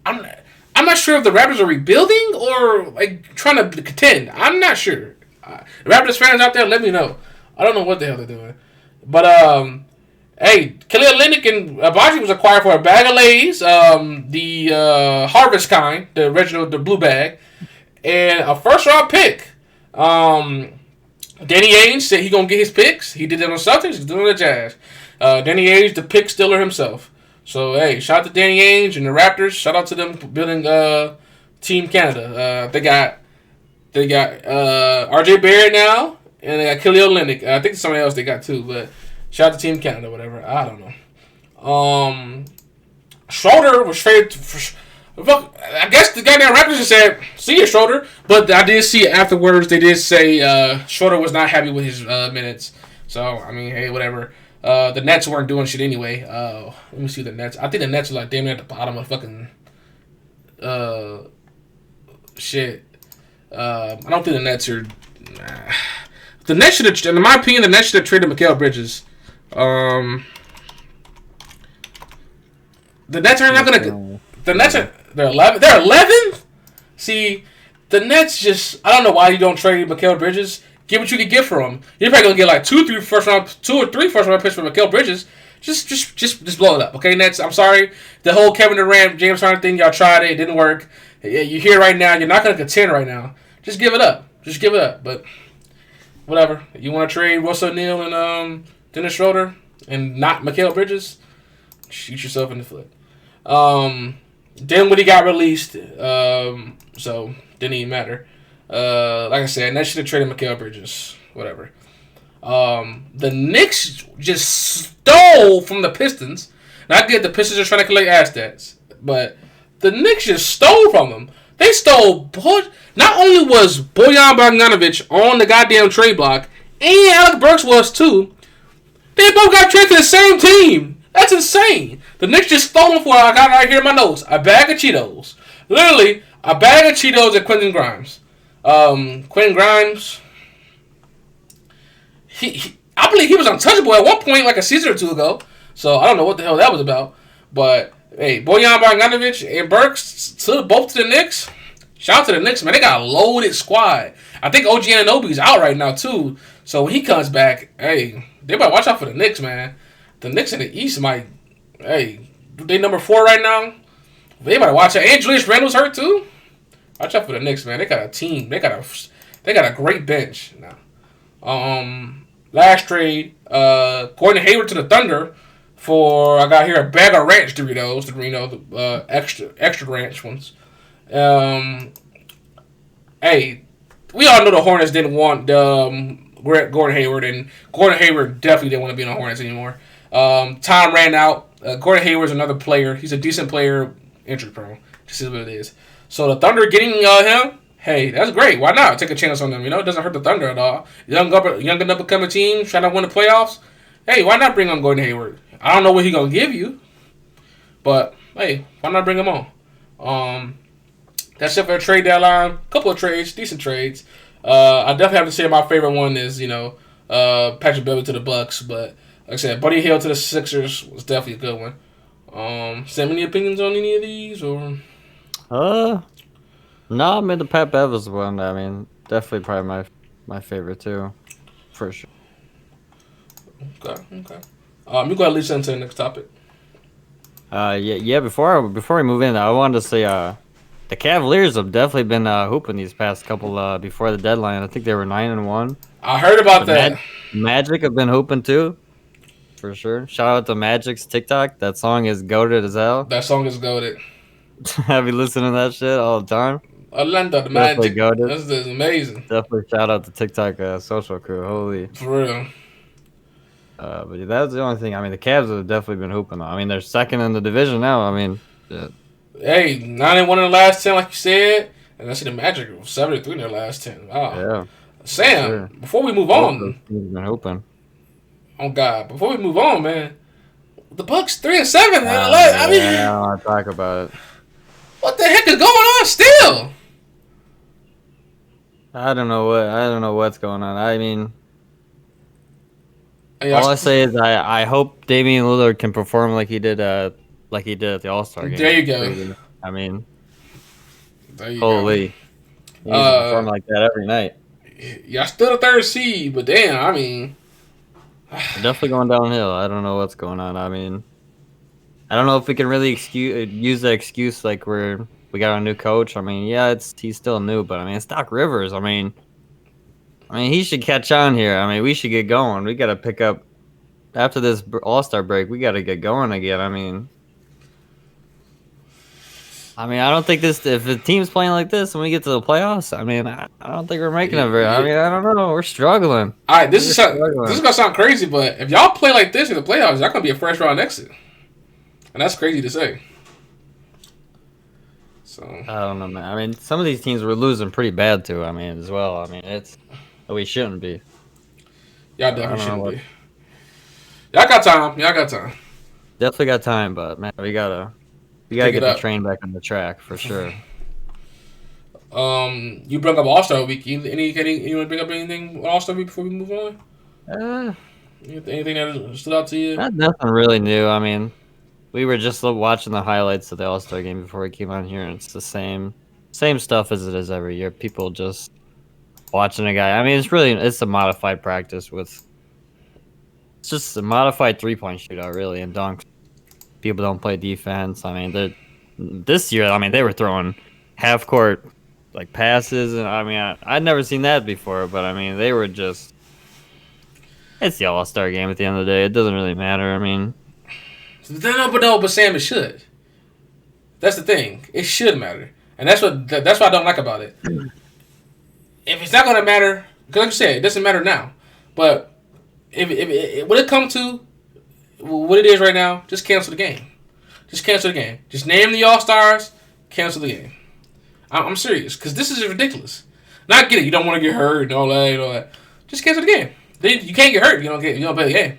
I'm not sure if the Raptors are rebuilding or like trying to contend. I'm not sure. Raptors fans out there, let me know. I don't know what the hell they're doing. But hey, Kelly Olynyk and Abaji was acquired for a bag of Lay's, the Harvest kind, the original, the blue bag, and a first round pick. Danny Ainge said he gonna get his picks. He did it on Celtics. He's doing it on the Jazz. Danny Ainge, the pick stealer himself. So hey, shout out to Danny Ainge and the Raptors. Shout out to them building Team Canada. They got RJ Barrett now, and they got Kelly Olynyk. I think somebody else they got too, but shout out to Team Canada, whatever. I don't know. Schroeder was traded for. I guess the goddamn Raptors just said, "See you, Schroeder." But I did see afterwards they did say Schroeder was not happy with his minutes. So I mean, hey, whatever. The Nets weren't doing shit anyway. Let me see the Nets. I think the Nets are like damn near at the bottom of fucking shit. I don't think the Nets are. The Nets should have, in my opinion, the Nets should have traded Mikal Bridges. The Nets are not gonna. The Nets are they're 11. They're 11th. See, the Nets just I don't know why you don't trade Mikal Bridges. Get what you can get for him. You're probably gonna get like 2 or 3 first round picks for Mikal Bridges. Just blow it up, okay, Nets. I'm sorry. The whole Kevin Durant, James Harden thing, y'all tried it. It didn't work. You're here right now. You're not gonna contend right now. Just give it up. Just give it up. But whatever. You want to trade Russell O'Neal and Dennis Schroeder and not Mikal Bridges? Shoot yourself in the foot. Then when he got released, so didn't even matter. Like I said, that should have traded Mikal Bridges. Whatever. The Knicks just stole from the Pistons. Not good. The Pistons are trying to collect assets, but the Knicks just stole from them. They stole. Not only was Bojan Bogdanovic on the goddamn trade block, and Alec Burks was too. They both got traded to the same team. That's insane. The Knicks just stole them for, I got it right here in my notes, a bag of Cheetos. Literally, a bag of Cheetos and Quentin Grimes. Quentin Grimes, I believe he was untouchable at one point, like a season or two ago. So I don't know what the hell that was about. But hey, Bojan Bogdanovic and Burks, both to the Knicks. Shout out to the Knicks, man. They got a loaded squad. I think OG Anunoby's out right now too. So when he comes back, hey, they better watch out for the Knicks, man. The Knicks in the East might, hey, they number 4 right now. They better watch out. And Julius Randle's hurt too. Watch out for the Knicks, man. They got a team. They got a great bench now. Last trade, Gordon Hayward to the Thunder for, I got here a bag of ranch Doritos, the extra ranch ones. Hey, we all know the Hornets didn't want Gordon Hayward, and Gordon Hayward definitely didn't want to be on the Hornets anymore. Time ran out. Gordon Hayward's another player. He's a decent player, injury prone. Just is what it is. So the Thunder getting him, hey, that's great. Why not? Take a chance on them. It doesn't hurt the Thunder at all. Young and up and coming team trying to win the playoffs. Hey, why not bring on Gordon Hayward? I don't know what he's gonna give you, but hey, why not bring him on? That's it for a trade deadline. Couple of trades, decent trades. I definitely have to say my favorite one is Patrick Beverley to the Bucks, but like I said, Buddy Hield to the Sixers was definitely a good one. Sam, any opinions on any of these or? No, I mean the Pat Bevis one. I mean, definitely probably my favorite too, for sure. Okay. You go ahead and lead us into the next topic. Yeah. Before we move in, I wanted to say the Cavaliers have definitely been hooping these past couple before the deadline. I think they were 9-1. I heard about that. Magic have been hooping too, for sure. Shout out to Magic's TikTok. That song is goated as hell. That song is goated. Have you listened to that shit all the time? Orlando, the Magic. This is amazing. Definitely shout out to TikTok social crew. Holy. For real. But that's the only thing. I mean, the Cavs have definitely been hooping. I mean, they're second in the division now. I mean, shit. Hey, 9-1 in the last 10, like you said, and I see the Magic 73 in their last 10. Wow. Yeah. Sam, sure. Before we move on, been hooping. Oh God! Before we move on, man, the Bucks 3-7. I don't want to talk about it. What the heck is going on still? I don't know what's going on. I mean, all I say is I hope Damian Lillard can perform like he did at the All-Star game. There you go. I mean, holy. He perform like that every night. Y'all still the third seed, but damn, I mean, we're definitely going downhill. I don't know what's going on. I mean, I don't know if we can really use the excuse like we got a new coach. I mean, yeah, he's still new, but I mean, it's Doc Rivers. I mean, he should catch on here. I mean, we should get going. We got to pick up after this All-Star break. We got to get going again. I mean, I don't think if the team's playing like this when we get to the playoffs, I mean, I don't think we're making it very. I mean, I don't know. We're struggling. All right, this is gonna sound crazy, but if y'all play like this in the playoffs, y'all gonna be a first round exit, and that's crazy to say. So I don't know, man. I mean, some of these teams were losing pretty bad too. I mean, as well. I mean, we shouldn't be. Y'all definitely shouldn't be. Y'all got time. Definitely got time, but man, we gotta get the train back on the track for sure. You brought up All-Star Week. You want to bring up anything on All-Star Week before we move on? Anything that stood out to you? Nothing really new. I mean, we were just watching the highlights of the All Star game before we came on here, and it's the same stuff as it is every year. People just watching a guy. I mean, it's a modified practice with it's just a modified 3-point shootout, really, and dunks. People don't play defense. I mean, this year, I mean, they were throwing half court like passes, and I mean, I'd never seen that before. But I mean, they were just. It's the All Star game at the end of the day. It doesn't really matter. I mean, No, but Sam, it should. That's the thing. It should matter, and that's what I don't like about it. If it's not gonna matter, because like you said, it doesn't matter now. But if when it comes to what it is right now, just cancel the game. Just cancel the game. Just name the All Stars. Cancel the game. I'm serious, because this is ridiculous. Not get it. You don't want to get hurt and all that. And all that. Just cancel the game. You can't get hurt if you don't play the game.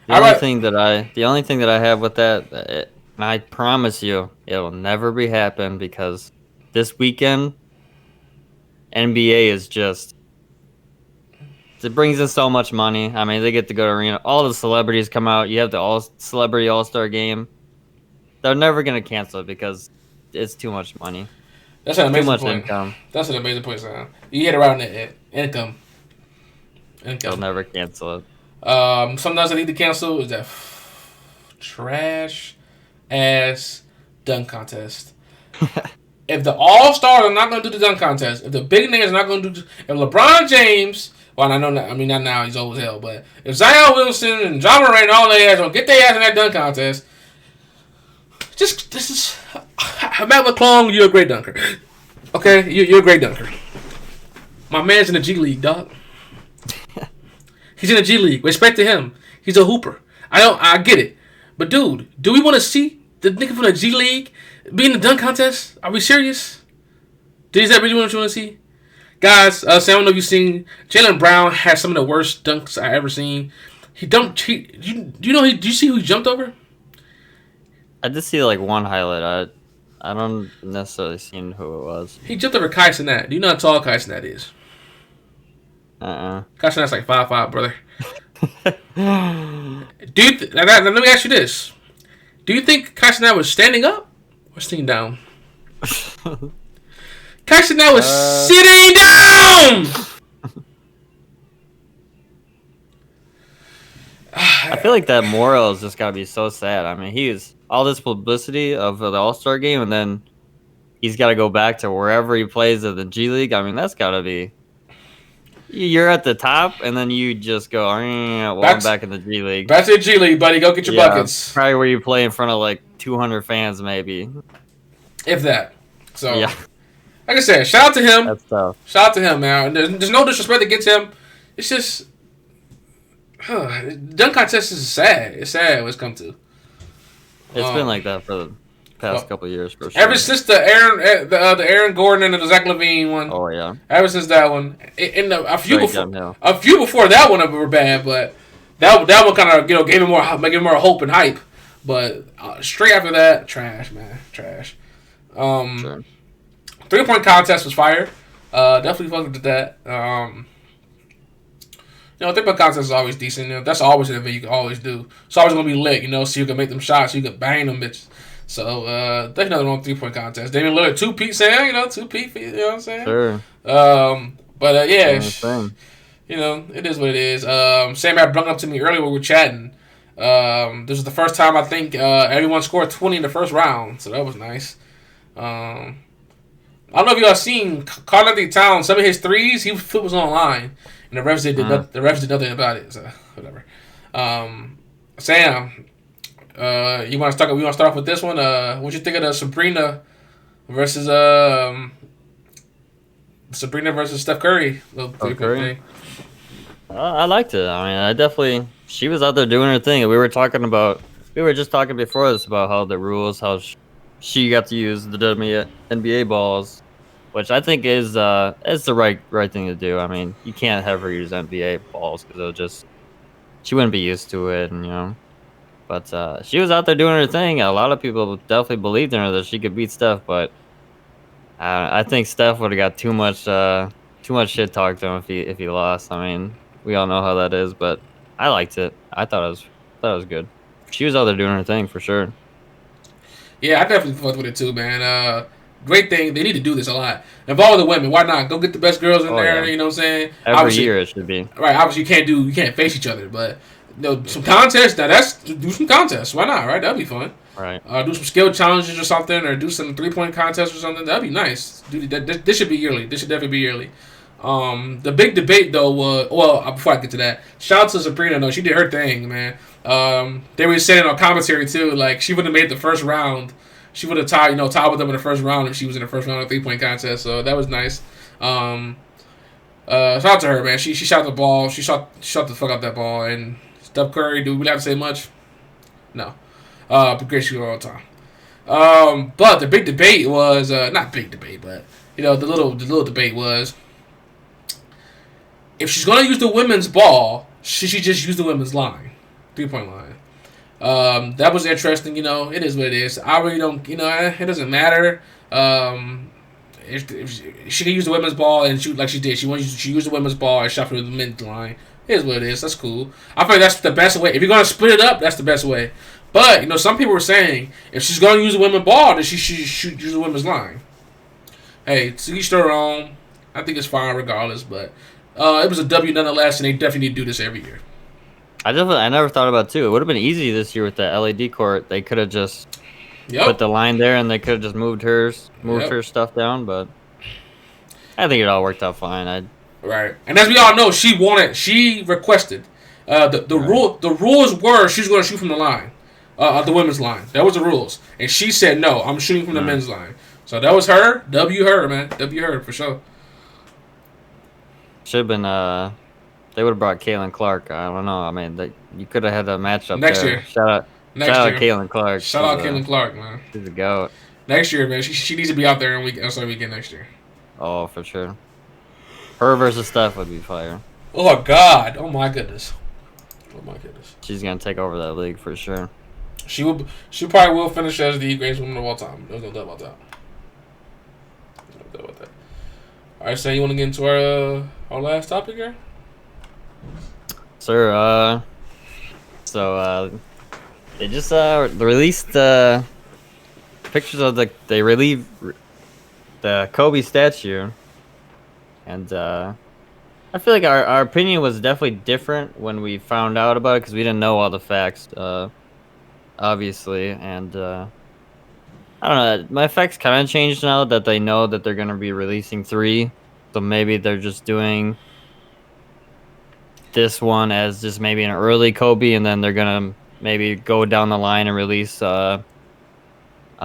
the only thing that I have with that, and I promise you, it will never be happen because this weekend, NBA is just. It brings in so much money. I mean, they get to go to arena. All the celebrities come out. You have the celebrity All-Star game. They're never gonna cancel it because it's too much money. That's an amazing too much point. Income. That's an amazing point, Sam. You hit around it. Income. They'll never cancel it. Sometimes I need to cancel is that trash ass dunk contest. If the All Stars are not going to do the dunk contest, if the big names are not going to do, if LeBron James, well, I know, not now, he's old as hell, but if Zion Wilson and John Morant and all their ass don't get their ass in that dunk contest, Matt McClung, you're a great dunker. Okay, you're a great dunker. My man's in the G League, dog. He's in the G League. Respect to him. He's a hooper. I get it. But dude, do we want to see the nigga from the G League be in the dunk contest? Are we serious? Is that really what you want to see? Guys, Sam, I don't know if you've seen, Jaylen Brown has some of the worst dunks I ever seen. Do you see who he jumped over? I did see like one highlight. I don't necessarily seen who it was. He jumped over Kai Cenat. Do you know how tall Kai Cenat is? Kai Cenat's like 5'5", brother. Let me ask you this. Do you think Kai Cenat was standing up or sitting down? Kai Cenat was sitting down! I feel like that moral has just got to be so sad. I mean, he's all this publicity of the All-Star game, and then he's got to go back to wherever he plays at the G League. I mean, that's got to be... You're at the top, and then you just go, I'm back in the G League. Back to the G League, buddy. Go get your buckets. Probably where you play in front of like 200 fans, maybe. If that. So, yeah. Like I said, shout out to him. That's tough. Shout out to him, man. There's no disrespect against him. It's just... dunk contest is sad. It's sad what it's come to. It's been like that for the past couple of years, for sure. Ever since the Aaron Gordon and the Zach LaVine one. Oh yeah. Ever since that one, a few Right before that one were bad, but that one kind of gave it more hope and hype. But straight after that, trash, man, trash. Sure. 3-point contest was fire. Definitely fucked with that. 3-point contest is always decent. That's always an event you can always do. It's always gonna be lit, so you can make them shots, so you can bang them bitches. So there's nothing wrong with 3-point contest. Damian Lillard 2-peat, Sam, 2-peat, you know what I'm saying? Sure. But yeah, it is what it is. Sam had brought up to me earlier when we were chatting. This was the first time I think everyone scored 20 in the first round, so that was nice. I don't know if y'all seen Karl-Anthony Towns. Some of his threes, he was online, and the refs did nothing about it. So whatever. Sam, we want to start off with this one. What you think of the Sabrina versus Steph Curry? Curry. I liked it. I mean, she was out there doing her thing. We were just talking before this about how the rules, how she got to use the NBA balls, which I think is the right thing to do. I mean, you can't have her use NBA balls because she wouldn't be used to it, and But she was out there doing her thing. A lot of people definitely believed in her that she could beat Steph, but I think Steph would have got too much shit talked to him if he lost. I mean, we all know how that is, but I liked it. I thought it was good. She was out there doing her thing for sure. Yeah, I definitely fucked with it too, man. Great thing. They need to do this a lot. Involve the women. Why not? Go get the best girls in Oh there. yeah, You know what I'm saying? every Obviously, year it should be. right. Obviously, you can't face each other, but some contests. Now do some contests. Why not? Right? That'd be fun. Right. Do some skill challenges or something, or do some 3-point contests or something. That'd be nice. This should be yearly. This should definitely be yearly. The big debate though was before I get to that, shout out to Sabrina. No, she did her thing, man. They were saying on commentary too, like she would have made the first round. She would have tied with them in the first round if she was in the first round of 3-point contest. So that was nice. Shout out to her, man. She shot the ball. She shot the fuck out that ball. And Steph Curry, do we have to say much? No. Great shooter all the time. But the big debate was not big debate, but the little debate was if she's gonna use the women's ball, she should just use the women's line, 3-point line. That was interesting. It is what it is. I really don't. It doesn't matter. If she can use the women's ball and shoot like she did, she used the women's ball and shot from the men's line. It is what it is. That's cool. I feel like that's the best way. If you're gonna split it up, that's the best way. But some people were saying if she's gonna use the women's ball, then she should use the women's line. Hey, to each their own. I think it's fine regardless, but it was a W nonetheless, and they definitely need to do this every year. I never thought about it too. It would have been easy this year with the LED court. They could have just put the line there, and they could have just moved her stuff down. But I think it all worked out fine. Right, and as we all know, she requested. The rules were she's going to shoot from the line, the women's line. That was the rules, and she said no. I'm shooting from the men's line. So that was her. W her, man. W her for sure. Should have been. They would have brought Caitlin Clark. I don't know. I mean, you could have had a matchup next there. year. Shout out Caitlin Clark. Shout out Caitlin Clark, man. She's a goat. Next year, man. She needs to be out there on weekend next year. Oh, for sure. Her versus Steph would be fire. Oh God! Oh my goodness! She's gonna take over that league for sure. She probably will finish as the greatest woman of all time. There's no doubt about that. All right, so you want to get into our last topic here? Sir, they just released pictures of they relieved the Kobe statue, and I feel like our opinion was definitely different when we found out about it because we didn't know all the facts, obviously, and I don't know. My facts kind of changed now that they know that they're gonna be releasing 3, so maybe they're just doing this one as just maybe an early Kobe, and then they're gonna maybe go down the line and release a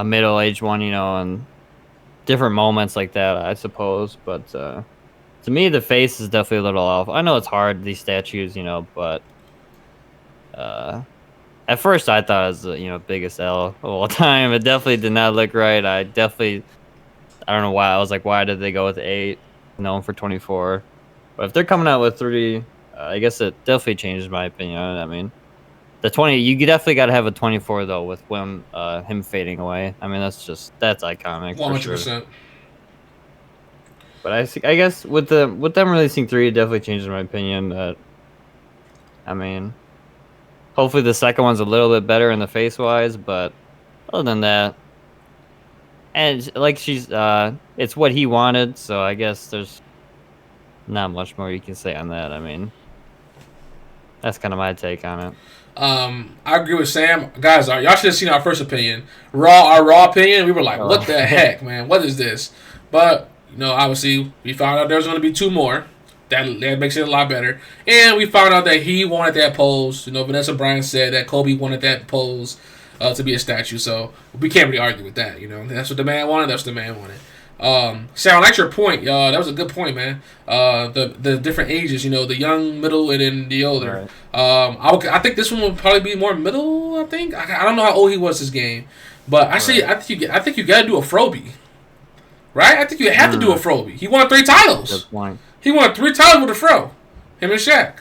middle-aged one, and different moments like that, I suppose. But to me, the face is definitely a little off. I know it's hard, these statues, but at first I thought it was the biggest L of all time. It definitely did not look right. I don't know why. I was like, why did they go with 8, known for 24? But if they're coming out with 3, I guess it definitely changes my opinion on it. I mean, the 20, you definitely got to have a 24 though, with him fading away. I mean, that's iconic. 100%. For sure. But I guess with them releasing 3, it definitely changes my opinion. I mean, hopefully the second one's a little bit better in the face wise, but other than that, and like it's what he wanted, so I guess there's not much more you can say on that. I mean, that's kind of my take on it. I agree with Sam. Guys, y'all should have seen our first opinion. Our raw opinion, we were like, what the heck, man? What is this? But, obviously, we found out there was going to be 2 more. That makes it a lot better. And we found out that he wanted that pose. Vanessa Bryant said that Kobe wanted that pose to be a statue. So we can't really argue with that. That's what the man wanted. That's what the man wanted. Sam, I like your point, y'all. That was a good point, man. The different ages, the young, middle, and then the older. Right. I think this one will probably be more middle. I think I don't know how old he was this game, but I think you got to do a Froby, right? I think you have to do a Froby. He won 3 titles. Good point. He won 3 titles with a Fro, him and Shaq.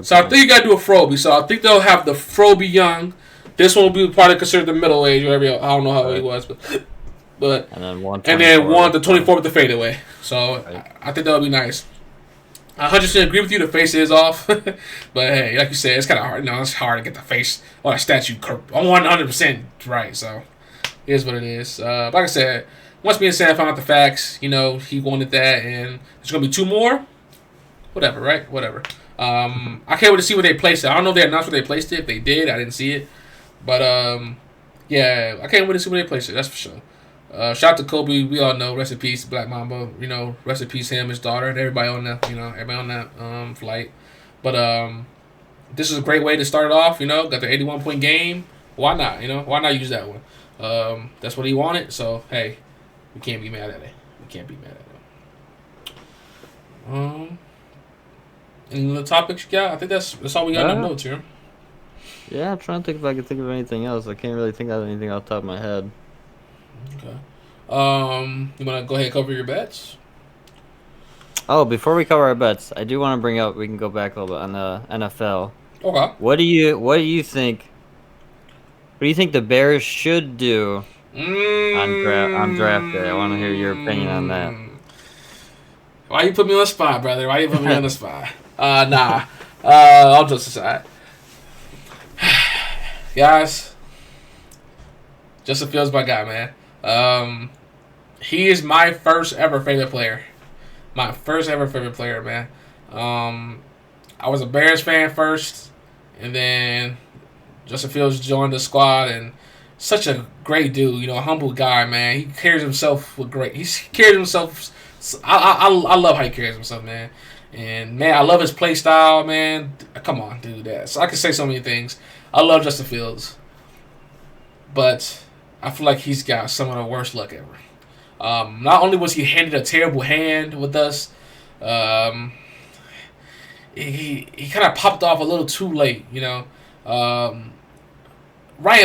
So I think you got to do a Froby. So I think they'll have the Froby young. This one will be probably considered the middle age, whatever. I don't know how old he was, but and then one the 24 with the fadeaway. So right. I think that would be nice. I 100% agree with you. The face is off, but hey, like you said, it's kind of hard. It's hard to get the face on a statue 100% right. So It is what it is. Like I said, once me and Sam found out the facts, he wanted that, and there's gonna be two more. Whatever, right? Whatever. I can't wait to see where they placed it. I don't know if they announced where they placed it. If they did, I didn't see it. But yeah, I can't wait to see where they placed it. That's for sure. Shout out to Kobe. We all know. Rest in peace, Black Mamba. Rest in peace, him, his daughter, and everybody on that. Everybody on that flight. But this is a great way to start it off. Got the 81-point game. Why not? Why not use that one? That's what he wanted. So hey, we can't be mad at it. We can't be mad at it. Any other topics you got? I think that's all we got in the notes here. Yeah, I'm trying to think if I can think of anything else. I can't really think of anything off the top of my head. Okay. You want to go ahead and cover your bets? Oh, before we cover our bets, I do want to bring up. We can go back a little bit on the NFL. Okay. What do you think? What do you think the Bears should do on draft day? I want to hear your opinion on that. Why you put me on the spot, brother? Why you put me on the spot? Nah. I'll just decide. Guys, Justin Fields, my guy, man. He is my first ever favorite player. My first ever favorite player, man. I was a Bears fan first, and then Justin Fields joined the squad, and such a great dude. A humble guy, man. He carries himself with great. He carries himself. I love how he carries himself, man. And man, I love his play style, man. Come on, dude. So I can say so many things. I love Justin Fields, but I feel like he's got some of the worst luck ever. Not only was he handed a terrible hand with us, he kind of popped off a little too late. Ryan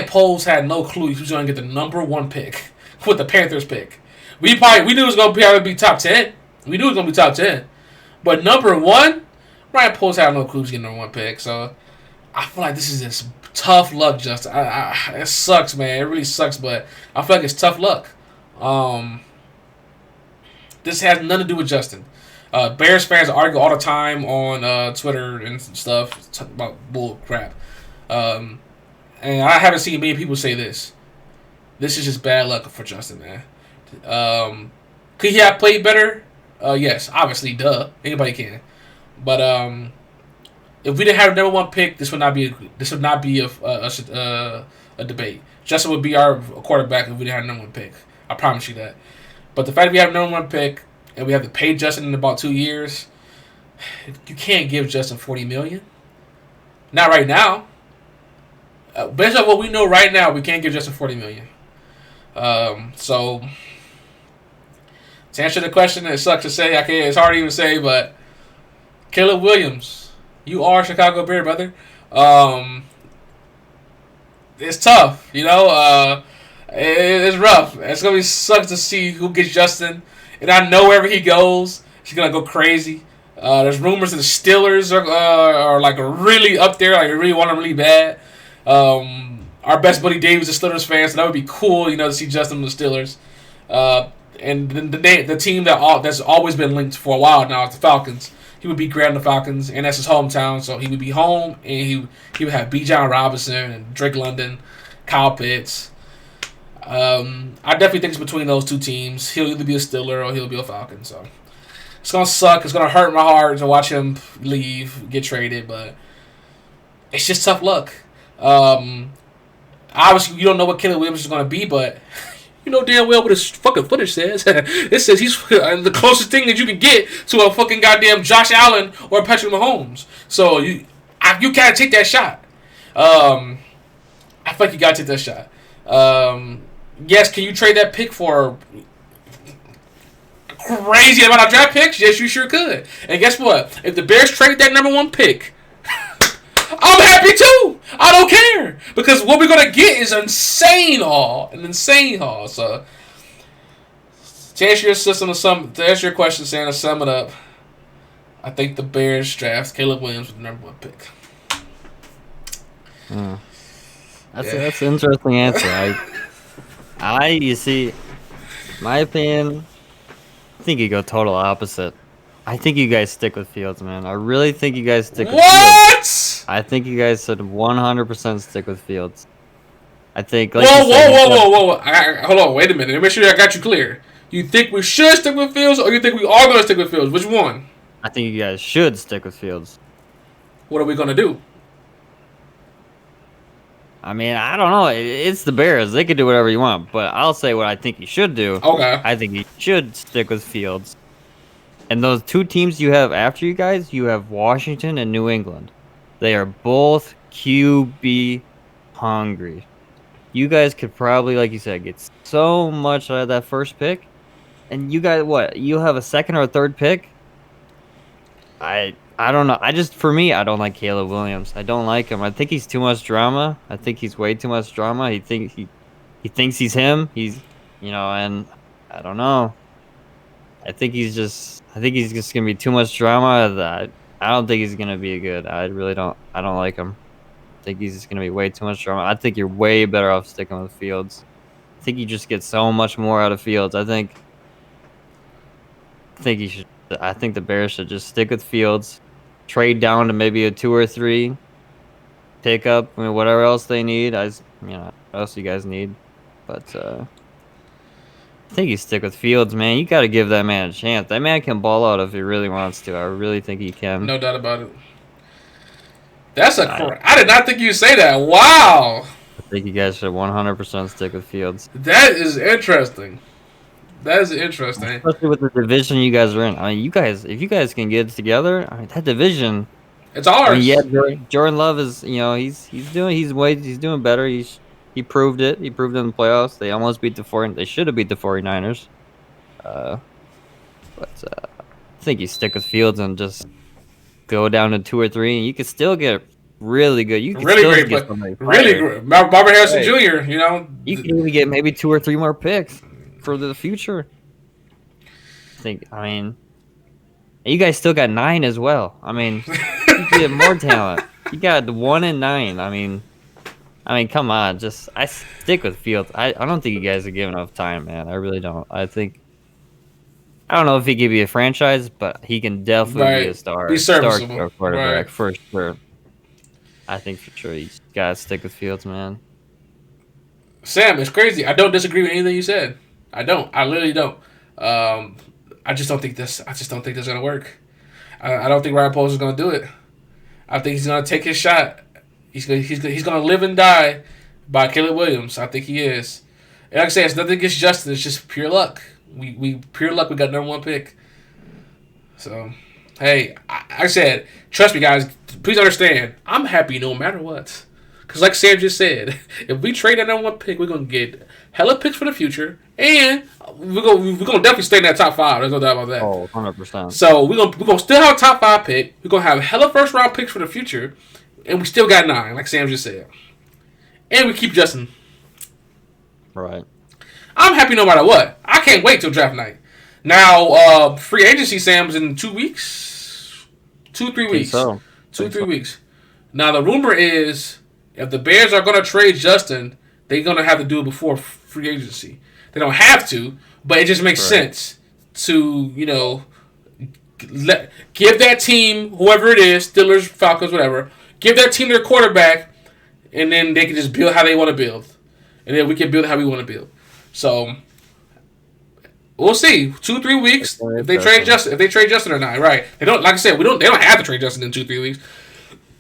Poles had no clue he was going to get the number 1 pick with the Panthers pick. We knew it was going to be top 10. We knew it was going to be top 10. But number 1, Ryan Poles had no clue he was getting number 1 pick. So I feel like this is just tough luck, Justin. It sucks, man. It really sucks, but I feel like it's tough luck. This has nothing to do with Justin. Bears fans argue all the time on Twitter and stuff about bull crap. And I haven't seen many people say this. This is just bad luck for Justin, man. Could he have played better? Yes, obviously, duh. Anybody can. But if we didn't have a number 1 pick, this would not be a debate. Justin would be our quarterback if we didn't have a number 1 pick. I promise you that. But the fact that we have a number 1 pick and we have to pay Justin in about 2 years, you can't give Justin $40 million. Not right now. Based on what we know right now, we can't give Justin $40 million. So to answer the question, it sucks to say. It's hard to even say, but Caleb Williams, you are a Chicago Bear, brother. It's tough, It's rough. It's gonna be sucks to see who gets Justin, and I know wherever he goes, he's gonna go crazy. There's rumors that the Steelers are like really up there, like they really want him really bad. Our best buddy Dave is a Steelers fan, so that would be cool, to see Justin with the Steelers. And the team that's always been linked for a while now is the Falcons. He would be great on the Falcons, and that's his hometown, so he would be home, and he would have Bijan Robinson and Drake London, Kyle Pitts. I definitely think it's between those two teams. He'll either be a Steeler or he'll be a Falcon. So it's gonna suck. It's gonna hurt my heart to watch him leave, get traded, but it's just tough luck. Obviously, you don't know what Caleb Williams is gonna be, but you know damn well what his fucking footage says. It says he's the closest thing that you can get to a fucking goddamn Josh Allen or Patrick Mahomes. So you gotta take that shot. I feel like you gotta take that shot. Yes, can you trade that pick for a crazy amount of draft picks? Yes, you sure could. And guess what? If the Bears trade that number 1 pick, I'm happy too. I don't care because what we're gonna get is an insane haul. So to answer your question, Sam, to sum it up, I think the Bears draft Caleb Williams with the number 1 pick. That's an interesting answer. You see, my opinion, I think you go total opposite. I think you guys stick with Fields, man. I really think you guys stick with Fields. What? I think you guys should 100% stick with Fields. I think, Whoa, like you said, he's got. Hold on, wait a minute. Let me make sure I got you clear. You think we should stick with Fields, or you think we are going to stick with Fields? Which one? I think you guys should stick with Fields. What are we going to do? I mean, I don't know. It's the Bears. They could do whatever you want, but I'll say what I think you should do. Okay. I think you should stick with Fields. And those two teams you have after you guys, you have Washington and New England. They are both QB hungry. You guys could probably, like you said, get so much out of that first pick. And you guys, what? You have a second or a third pick? I don't know. For me, I don't like Caleb Williams. I don't like him. I think he's too much drama. I think he's way too much drama. He thinks he's him. And I don't know. I think he's just gonna be too much drama. That I don't think he's gonna be good. I really don't. I don't like him. I think he's just gonna be way too much drama. I think you're way better off sticking with Fields. I think you just get so much more out of Fields. I think the Bears should just stick with Fields, trade down to maybe a 2 or 3, pick up whatever else they need. What else you guys need, but I think you stick with Fields, man. You got to give that man a chance. That man can ball out if he really wants to. I really think he can. No doubt about it. I did not think you'd say that. Wow. I think you guys should 100% stick with Fields. That is interesting. That is interesting. Especially with the division you guys are in. I mean, if you guys can get it together, I mean, that division. It's ours. I mean, yeah, Jordan Love is, he's doing better. He proved it. He proved it in the playoffs. They almost beat They should have beat the 49ers. But I think you stick with Fields and just go down to 2 or 3, and you could still get really good. You could really still great, get but really great. Barbara Harrison Jr. You can even get maybe 2 or 3 more picks for the future. I mean, you guys still got 9 as well. I mean, you get more talent. You got 1 and 9. I mean, come on. I stick with Fields. I don't think you guys are giving enough time, man. I really don't. I don't know if he could be a franchise, but he can definitely be a star. Be serviceable. Star quarterback for sure. I think for sure you gotta stick with Fields, man. Sam, it's crazy. I don't disagree with anything you said. I don't. I literally don't. I just don't think this gonna work. I don't think Ryan Poles is gonna do it. I think he's gonna take his shot. He's gonna live and die by Caleb Williams. I think he is. And like I said, it's nothing against Justin. It's just pure luck. We pure luck. We got number 1 pick. So, hey, I said, trust me, guys. Please understand. I'm happy no matter what. Because like Sam just said, if we trade that number 1 pick, we're going to get hella picks for the future. And we're gonna definitely stay in that top 5. There's no doubt about that. Oh, 100%. So we're gonna still have a top 5 pick. We're going to have hella first round picks for the future. And we still got 9, like Sam just said. And we keep Justin. Right. I'm happy no matter what. I can't wait till draft night. Now, free agency, Sam's in 2 weeks? 2-3 weeks. So. 2-3 weeks. Now, the rumor is if the Bears are going to trade Justin, they're going to have to do it before free agency. They don't have to, but it just makes sense to, give that team, whoever it is, Steelers, Falcons, whatever, give that team their quarterback, and then they can just build how they want to build. And then we can build how we want to build. So, we'll see. 2-3 weeks if they trade Justin or not. Right? They don't. Like I said, they don't have to trade Justin in 2-3 weeks.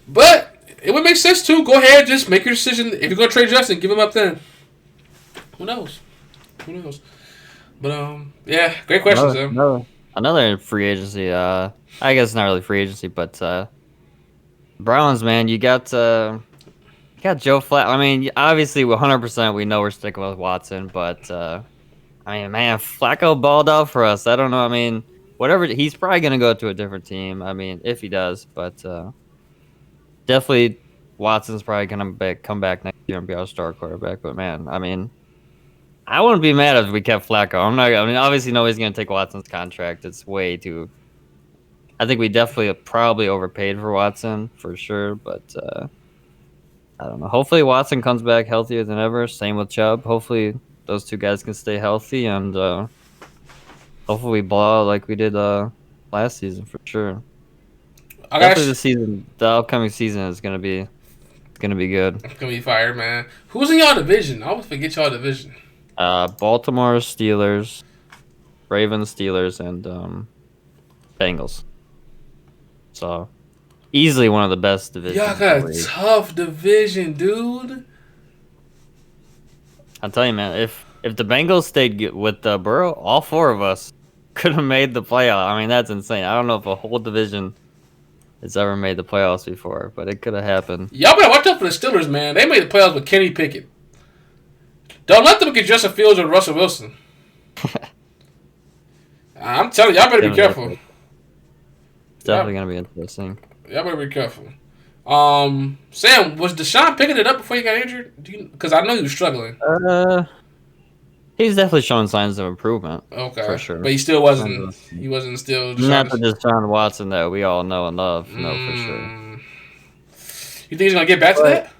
But it would make sense too. Go ahead, just make your decision. If you're gonna trade Justin, give him up then. Who knows? But yeah, great question, Sam. Another free agency. I guess it's not really free agency, but Browns, man, you got Joe Flacco. I mean, obviously, 100% we know we're sticking with Watson, but man, Flacco balled out for us. I don't know. I mean, whatever. He's probably gonna go to a different team. I mean, if he does, but definitely Watson's probably gonna come back next year and be our star quarterback. But man, I mean, I wouldn't be mad if we kept Flacco. Obviously nobody's gonna take Watson's contract. It's way too. I think we definitely probably overpaid for Watson for sure, but I don't know. Hopefully Watson comes back healthier than ever. Same with Chubb. Hopefully those two guys can stay healthy, and hopefully we ball out like we did last season for sure. Definitely the upcoming season is gonna be It's gonna be good. It's gonna be fire, man. Who's in y'all division? I always forget y'all division. Baltimore Steelers, Ravens, Steelers, and Bengals. So easily one of the best divisions. Y'all in the got a league. tough division, dude. I'll tell you, man. If the Bengals stayed with Burrow, all four of us could have made the playoff. I mean, that's insane. I don't know if a whole division has ever made the playoffs before, but it could have happened. Y'all better watch out for the Steelers, man. They made the playoffs with Kenny Pickett. Don't let them get Justin Fields or Russell Wilson. I'm telling you, y'all better be careful. It's definitely gonna be interesting. Y'all better be careful. Sam, was Deshaun picking it up before he got injured? Because I know he was struggling. He's definitely showing signs of improvement. Okay, for sure. but he still wasn't. He wasn't still. Not the Deshaun Watson that we all know and love. No, for sure. You think he's gonna get back to that?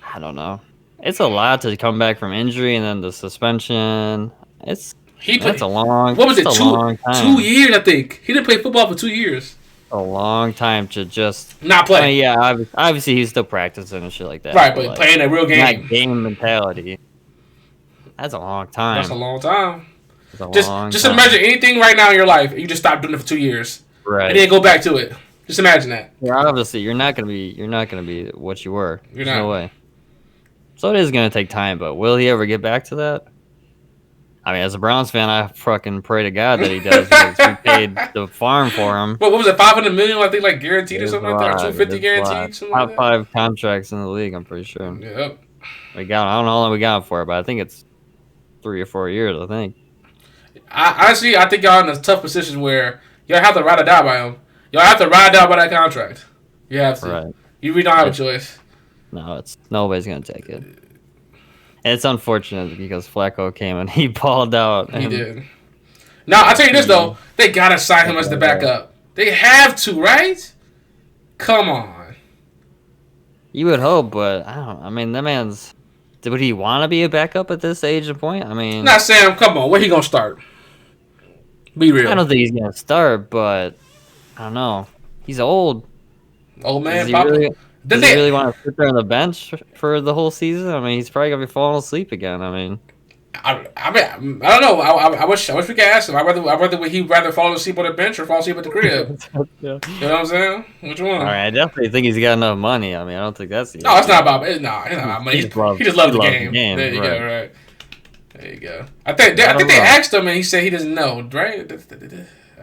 I don't know. It's a lot to come back from injury and then the suspension. That's a long. What was it? Long time. 2 years, I think. He didn't play football for 2 years. A long time to just not play. I mean, yeah, obviously he's still practicing and shit like that. Right, but like, playing a real game. Not game mentality. That's a long time. That's a long time. Just imagine anything right now in your life. You just stop doing it for 2 years, right? And then go back to it. Just imagine that. Yeah, obviously you're not gonna be what you were. You're There's not. no way. So it is gonna take time, but will he ever get back to that? I mean, as a Browns fan, I fucking pray to God that he does. Because we paid the farm for him. What was it? $500 million, I think, like guaranteed or something like that. Or $250 guaranteed. Something Top like that. 5 contracts in the league. I'm pretty sure. Yep. I don't know how long we got him for, but I think it's 3 or 4 years. I think. Honestly, I think y'all in a tough position where y'all have to ride or die by him. Y'all have to ride out by that contract. You have to. Right. You really don't have a choice. No, nobody's gonna take it. And it's unfortunate because Flacco came and he balled out. He did. Now, I'll tell you this, though. They got to sign him as the backup. They have to, right? Come on. You would hope, but I don't know. I mean, that man's... Would he want to be a backup at this age and point? I mean... Not Sam, come on. Where he going to start? Be real. I don't think he's going to start, but... I don't know. He's old. Old man, Does he really want to sit there on the bench for the whole season? I mean, he's probably gonna be falling asleep again. I mean, I don't know. I wish we could ask him. Would he rather fall asleep on the bench or fall asleep at the crib? yeah. You know what I'm saying? Which one? All right, I definitely think he's got enough money. I mean, I don't think that's the. No, it's not about it. No, it's not about money. He just loves the game. There you right. go. Right. There you go. I think they asked him and he said he doesn't know. Right?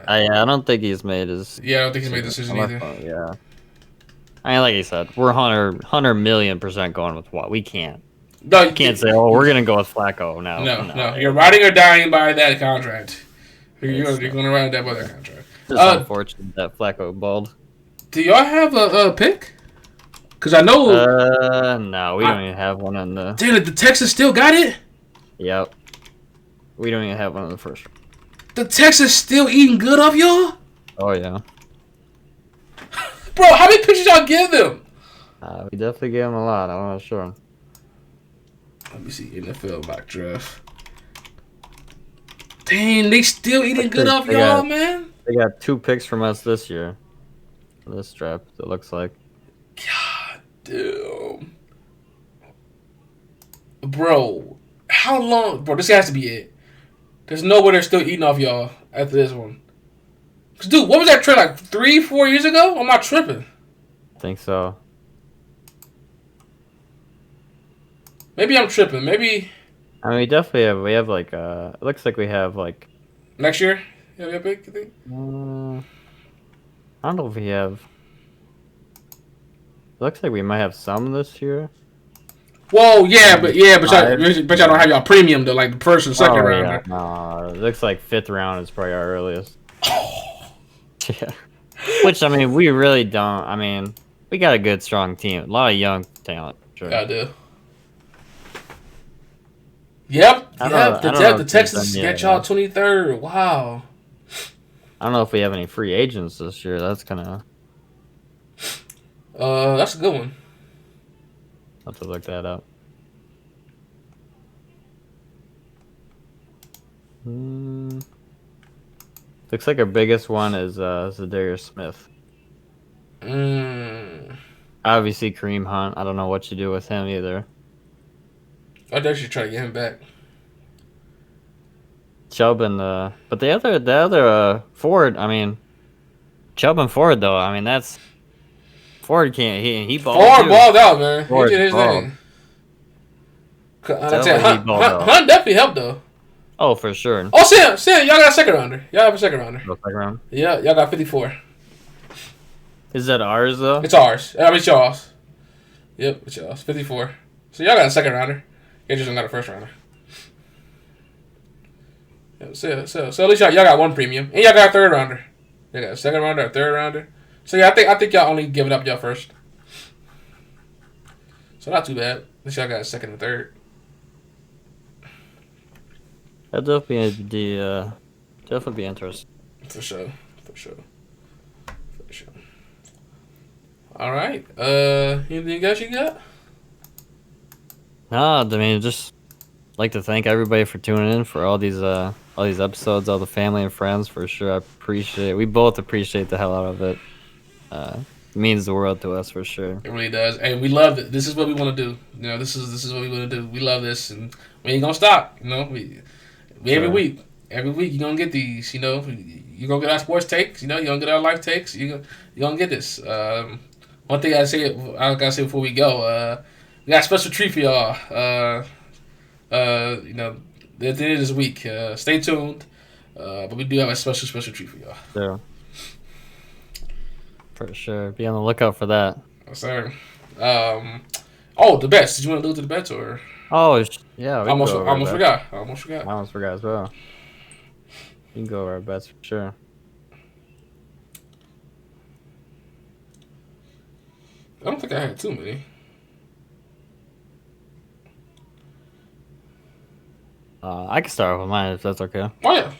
I don't think he's made his. Yeah, I don't think he's made the decision either. Yeah. I mean, like you said, we're 100 million% going with what we can't. No, you can't say, "Oh, we're gonna go with Flacco now." No. You're riding or dying by that contract. You're gonna ride that by that contract. It's unfortunate that Flacco balled. Do y'all have a pick? Because I know. No, we don't even have one in the. Damn it! The Texans still got it. Yep. We don't even have one in the first. The Texans still eating good off y'all? Oh yeah. Bro, how many pictures y'all give them? We definitely gave him a lot. I'm not sure. Let me see NFL mock draft. Dang, they still eating good off y'all, man. They got 2 picks from us this year. This draft, it looks like. God damn. Bro, how long? Bro, this has to be it. There's no way they're still eating off y'all after this one. Cause, dude, what was that trade like 3-4 years ago? Am I tripping? I think so. Maybe I'm tripping. Maybe. I mean, we definitely have. We have like. It looks like we have like. Next year? You have a pick, you think? I don't know if we have. It looks like we might have some this year. Whoa, but y'all don't have y'all premium though, like the first and second round. Yeah. No, it looks like 5th round is probably our earliest. Yeah. Which, I mean, we really don't. I mean, we got a good, strong team. A lot of young talent. Sure. Yeah, I do. Yep. The Texans got y'all 23rd. Wow. I don't know if we have any free agents this year. That's kind of... That's a good one. I'll have to look that up. Looks like our biggest one is Zadarius Smith. Obviously, Kareem Hunt. I don't know what you do with him either. I definitely should try to get him back. Chubb and but the other Ford. I mean, Chubb and Ford though. I mean, that's Ford can't he balled Ford too. balled out, man. He Ford did his balled. thing. Like I said, Definitely he balled out. Hunt definitely helped though. Oh, for sure. Oh, Sam, y'all got a second rounder. Y'all have a second rounder. Go second round. Yeah, y'all got 54. Is that ours though? It's ours. I mean, it's y'all's. Yep, it's y'all's. 54. So y'all got a second rounder. You just don't got a first rounder. Yep, so at least y'all got one premium. And y'all got a third rounder. Y'all got a second rounder, a third rounder. So yeah, I think y'all only giving up y'all first. So not too bad. At least y'all got a second and third. That'd definitely be interesting. For sure. For sure. For sure. All right. Anything else you got? Nah, I mean, just like to thank everybody for tuning in for all these episodes, all the family and friends for sure. I appreciate. We both appreciate the hell out of it. It means the world to us for sure. It really does, and we love it. This is what we want to do. You know, this is what we want to do. We love this, and we ain't gonna stop. You know, we every week you're gonna get these. You know, you're gonna get our sports takes. You know, you're gonna get our life takes. You're gonna get this. One thing I gotta say before we go. We got a special treat for y'all. You know, at the end of this week. Stay tuned. But we do have a special treat for y'all. Yeah. For sure. Be on the lookout for that. Yes, sir. The bets. Did you want to do to the bets or? Oh, yeah. I almost forgot. I almost forgot as well. You can go over our bets for sure. I don't think I had too many. I can start with mine if that's okay. Oh yeah.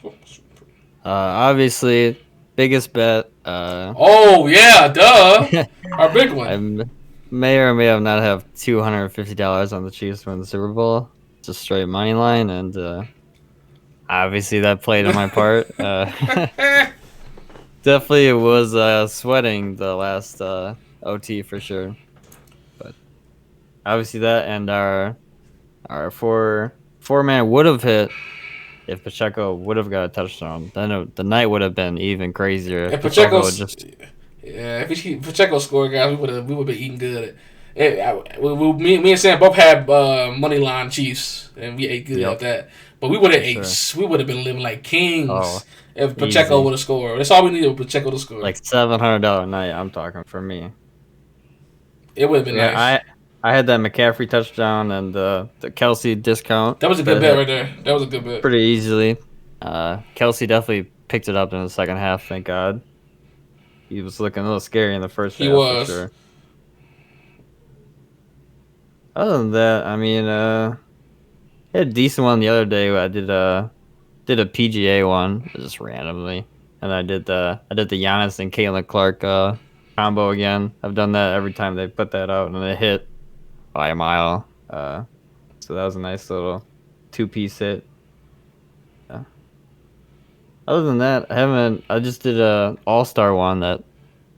Obviously, biggest bet. Oh yeah, duh. Our big one. I may or may have not have $250 on the Chiefs to win the Super Bowl. Just straight money line, and obviously that played in my part. Definitely it was sweating the last OT for sure. But obviously that and our four-man would have hit if Pacheco would have got a touchdown. Then the night would have been even crazier. If Pacheco if Pacheco scored, guys, we would have been eating good. Me and Sam both had money line Chiefs, and we ate good at that. But we would have we would have been living like kings if Pacheco would have scored. That's all we needed, Pacheco to score. Like $700 night. I'm talking for me. It would have been nice. I had that McCaffrey touchdown and the Kelsey discount. That was a good bet right there. That was a good bet. Pretty easily. Kelsey definitely picked it up in the second half, thank God. He was looking a little scary in the first half. He was. For sure. Other than that, I mean, I had a decent one the other day. I did a PGA one just randomly, and I did the Giannis and Caitlin Clark combo again. I've done that every time they put that out, and it hit by a mile. So that was a nice little 2-piece hit. Yeah. Other than that, I just did a all-star one that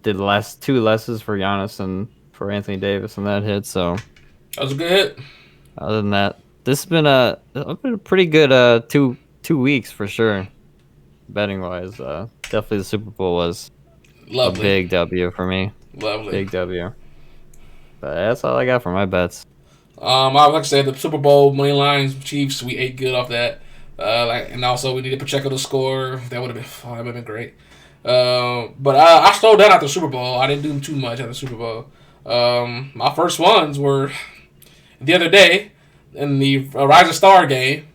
did the last 2 lessons for Giannis and for Anthony Davis, and that hit. So that was a good hit. Other than that, this has been a pretty good 2 weeks for sure. Betting wise, definitely the Super Bowl was lovely. A big W for me. Lovely. Big W. But that's all I got for my bets. Like I said, the Super Bowl money lines, Chiefs, we ate good off that. And also we needed Pacheco to score. That would have been great. But I slowed down after the Super Bowl. I didn't do too much after the Super Bowl. My first ones were the other day in the Rising Star game.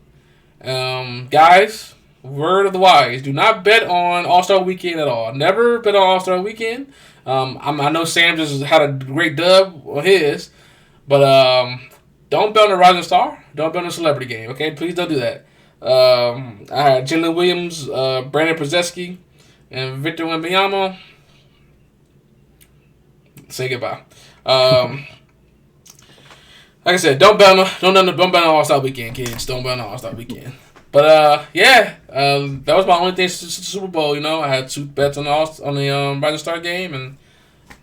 Guys, word of the wise: do not bet on All-Star Weekend at all. Never bet on All-Star Weekend. I know Sam just had a great dub on his, but don't bet on the Rising Star. Don't bet on the Celebrity Game. Okay, please don't do that. I had Jalen Williams, Brandon Przeski, and Victor Wembanyama. Say goodbye. Like I said, don't bet on All-Star Weekend, kids. Don't bet on All-Star Weekend. But that was my only thing since the Super Bowl. You know, I had 2 bets on the Rising Star game, and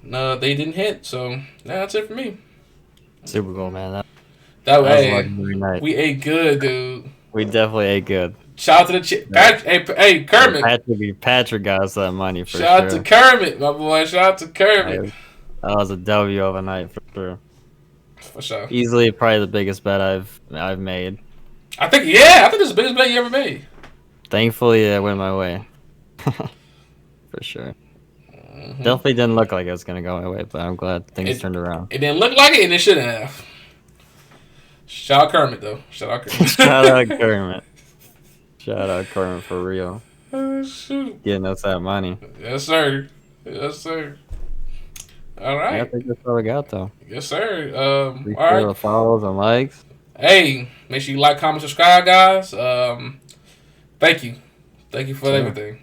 No, they didn't hit. So yeah, that's it for me. Super Bowl, man. That That was a way, legendary night. we ate good, dude. We definitely ate good. Shout out to the hey Kermit. Patrick got us that money for Shout out sure. to Kermit, my boy. Shout out to Kermit. That was a W of a night for sure. For sure. Easily, probably the biggest bet I've made. I think this is the biggest bet you ever made. Thankfully, it went my way. For sure. Definitely didn't look like it was gonna go my way, but I'm glad things turned around. It didn't look like it, and it should have. Shout out Kermit though. Shout out Kermit. Shout out Kermit. Shout out Kermit for real. Oh, shoot. Getting us that money. Yes, sir. Yes, sir. All right. Yeah, I think that's all we got though. Yes, sir. Appreciate All right. the follows and likes. Hey, make sure you like, comment, subscribe, guys. Thank you. Thank you for everything.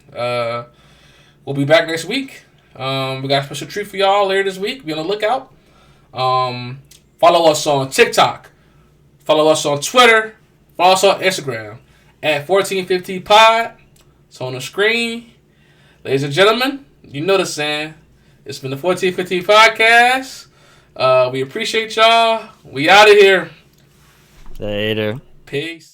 We'll be back next week. We got a special treat for y'all later this week. Be on the lookout. Follow us on TikTok. Follow us on Twitter. Follow us on Instagram at 1450pod. It's on the screen. Ladies and gentlemen, you know the saying. It's been the 1450 podcast. We appreciate y'all. We out of here. Later. Peace.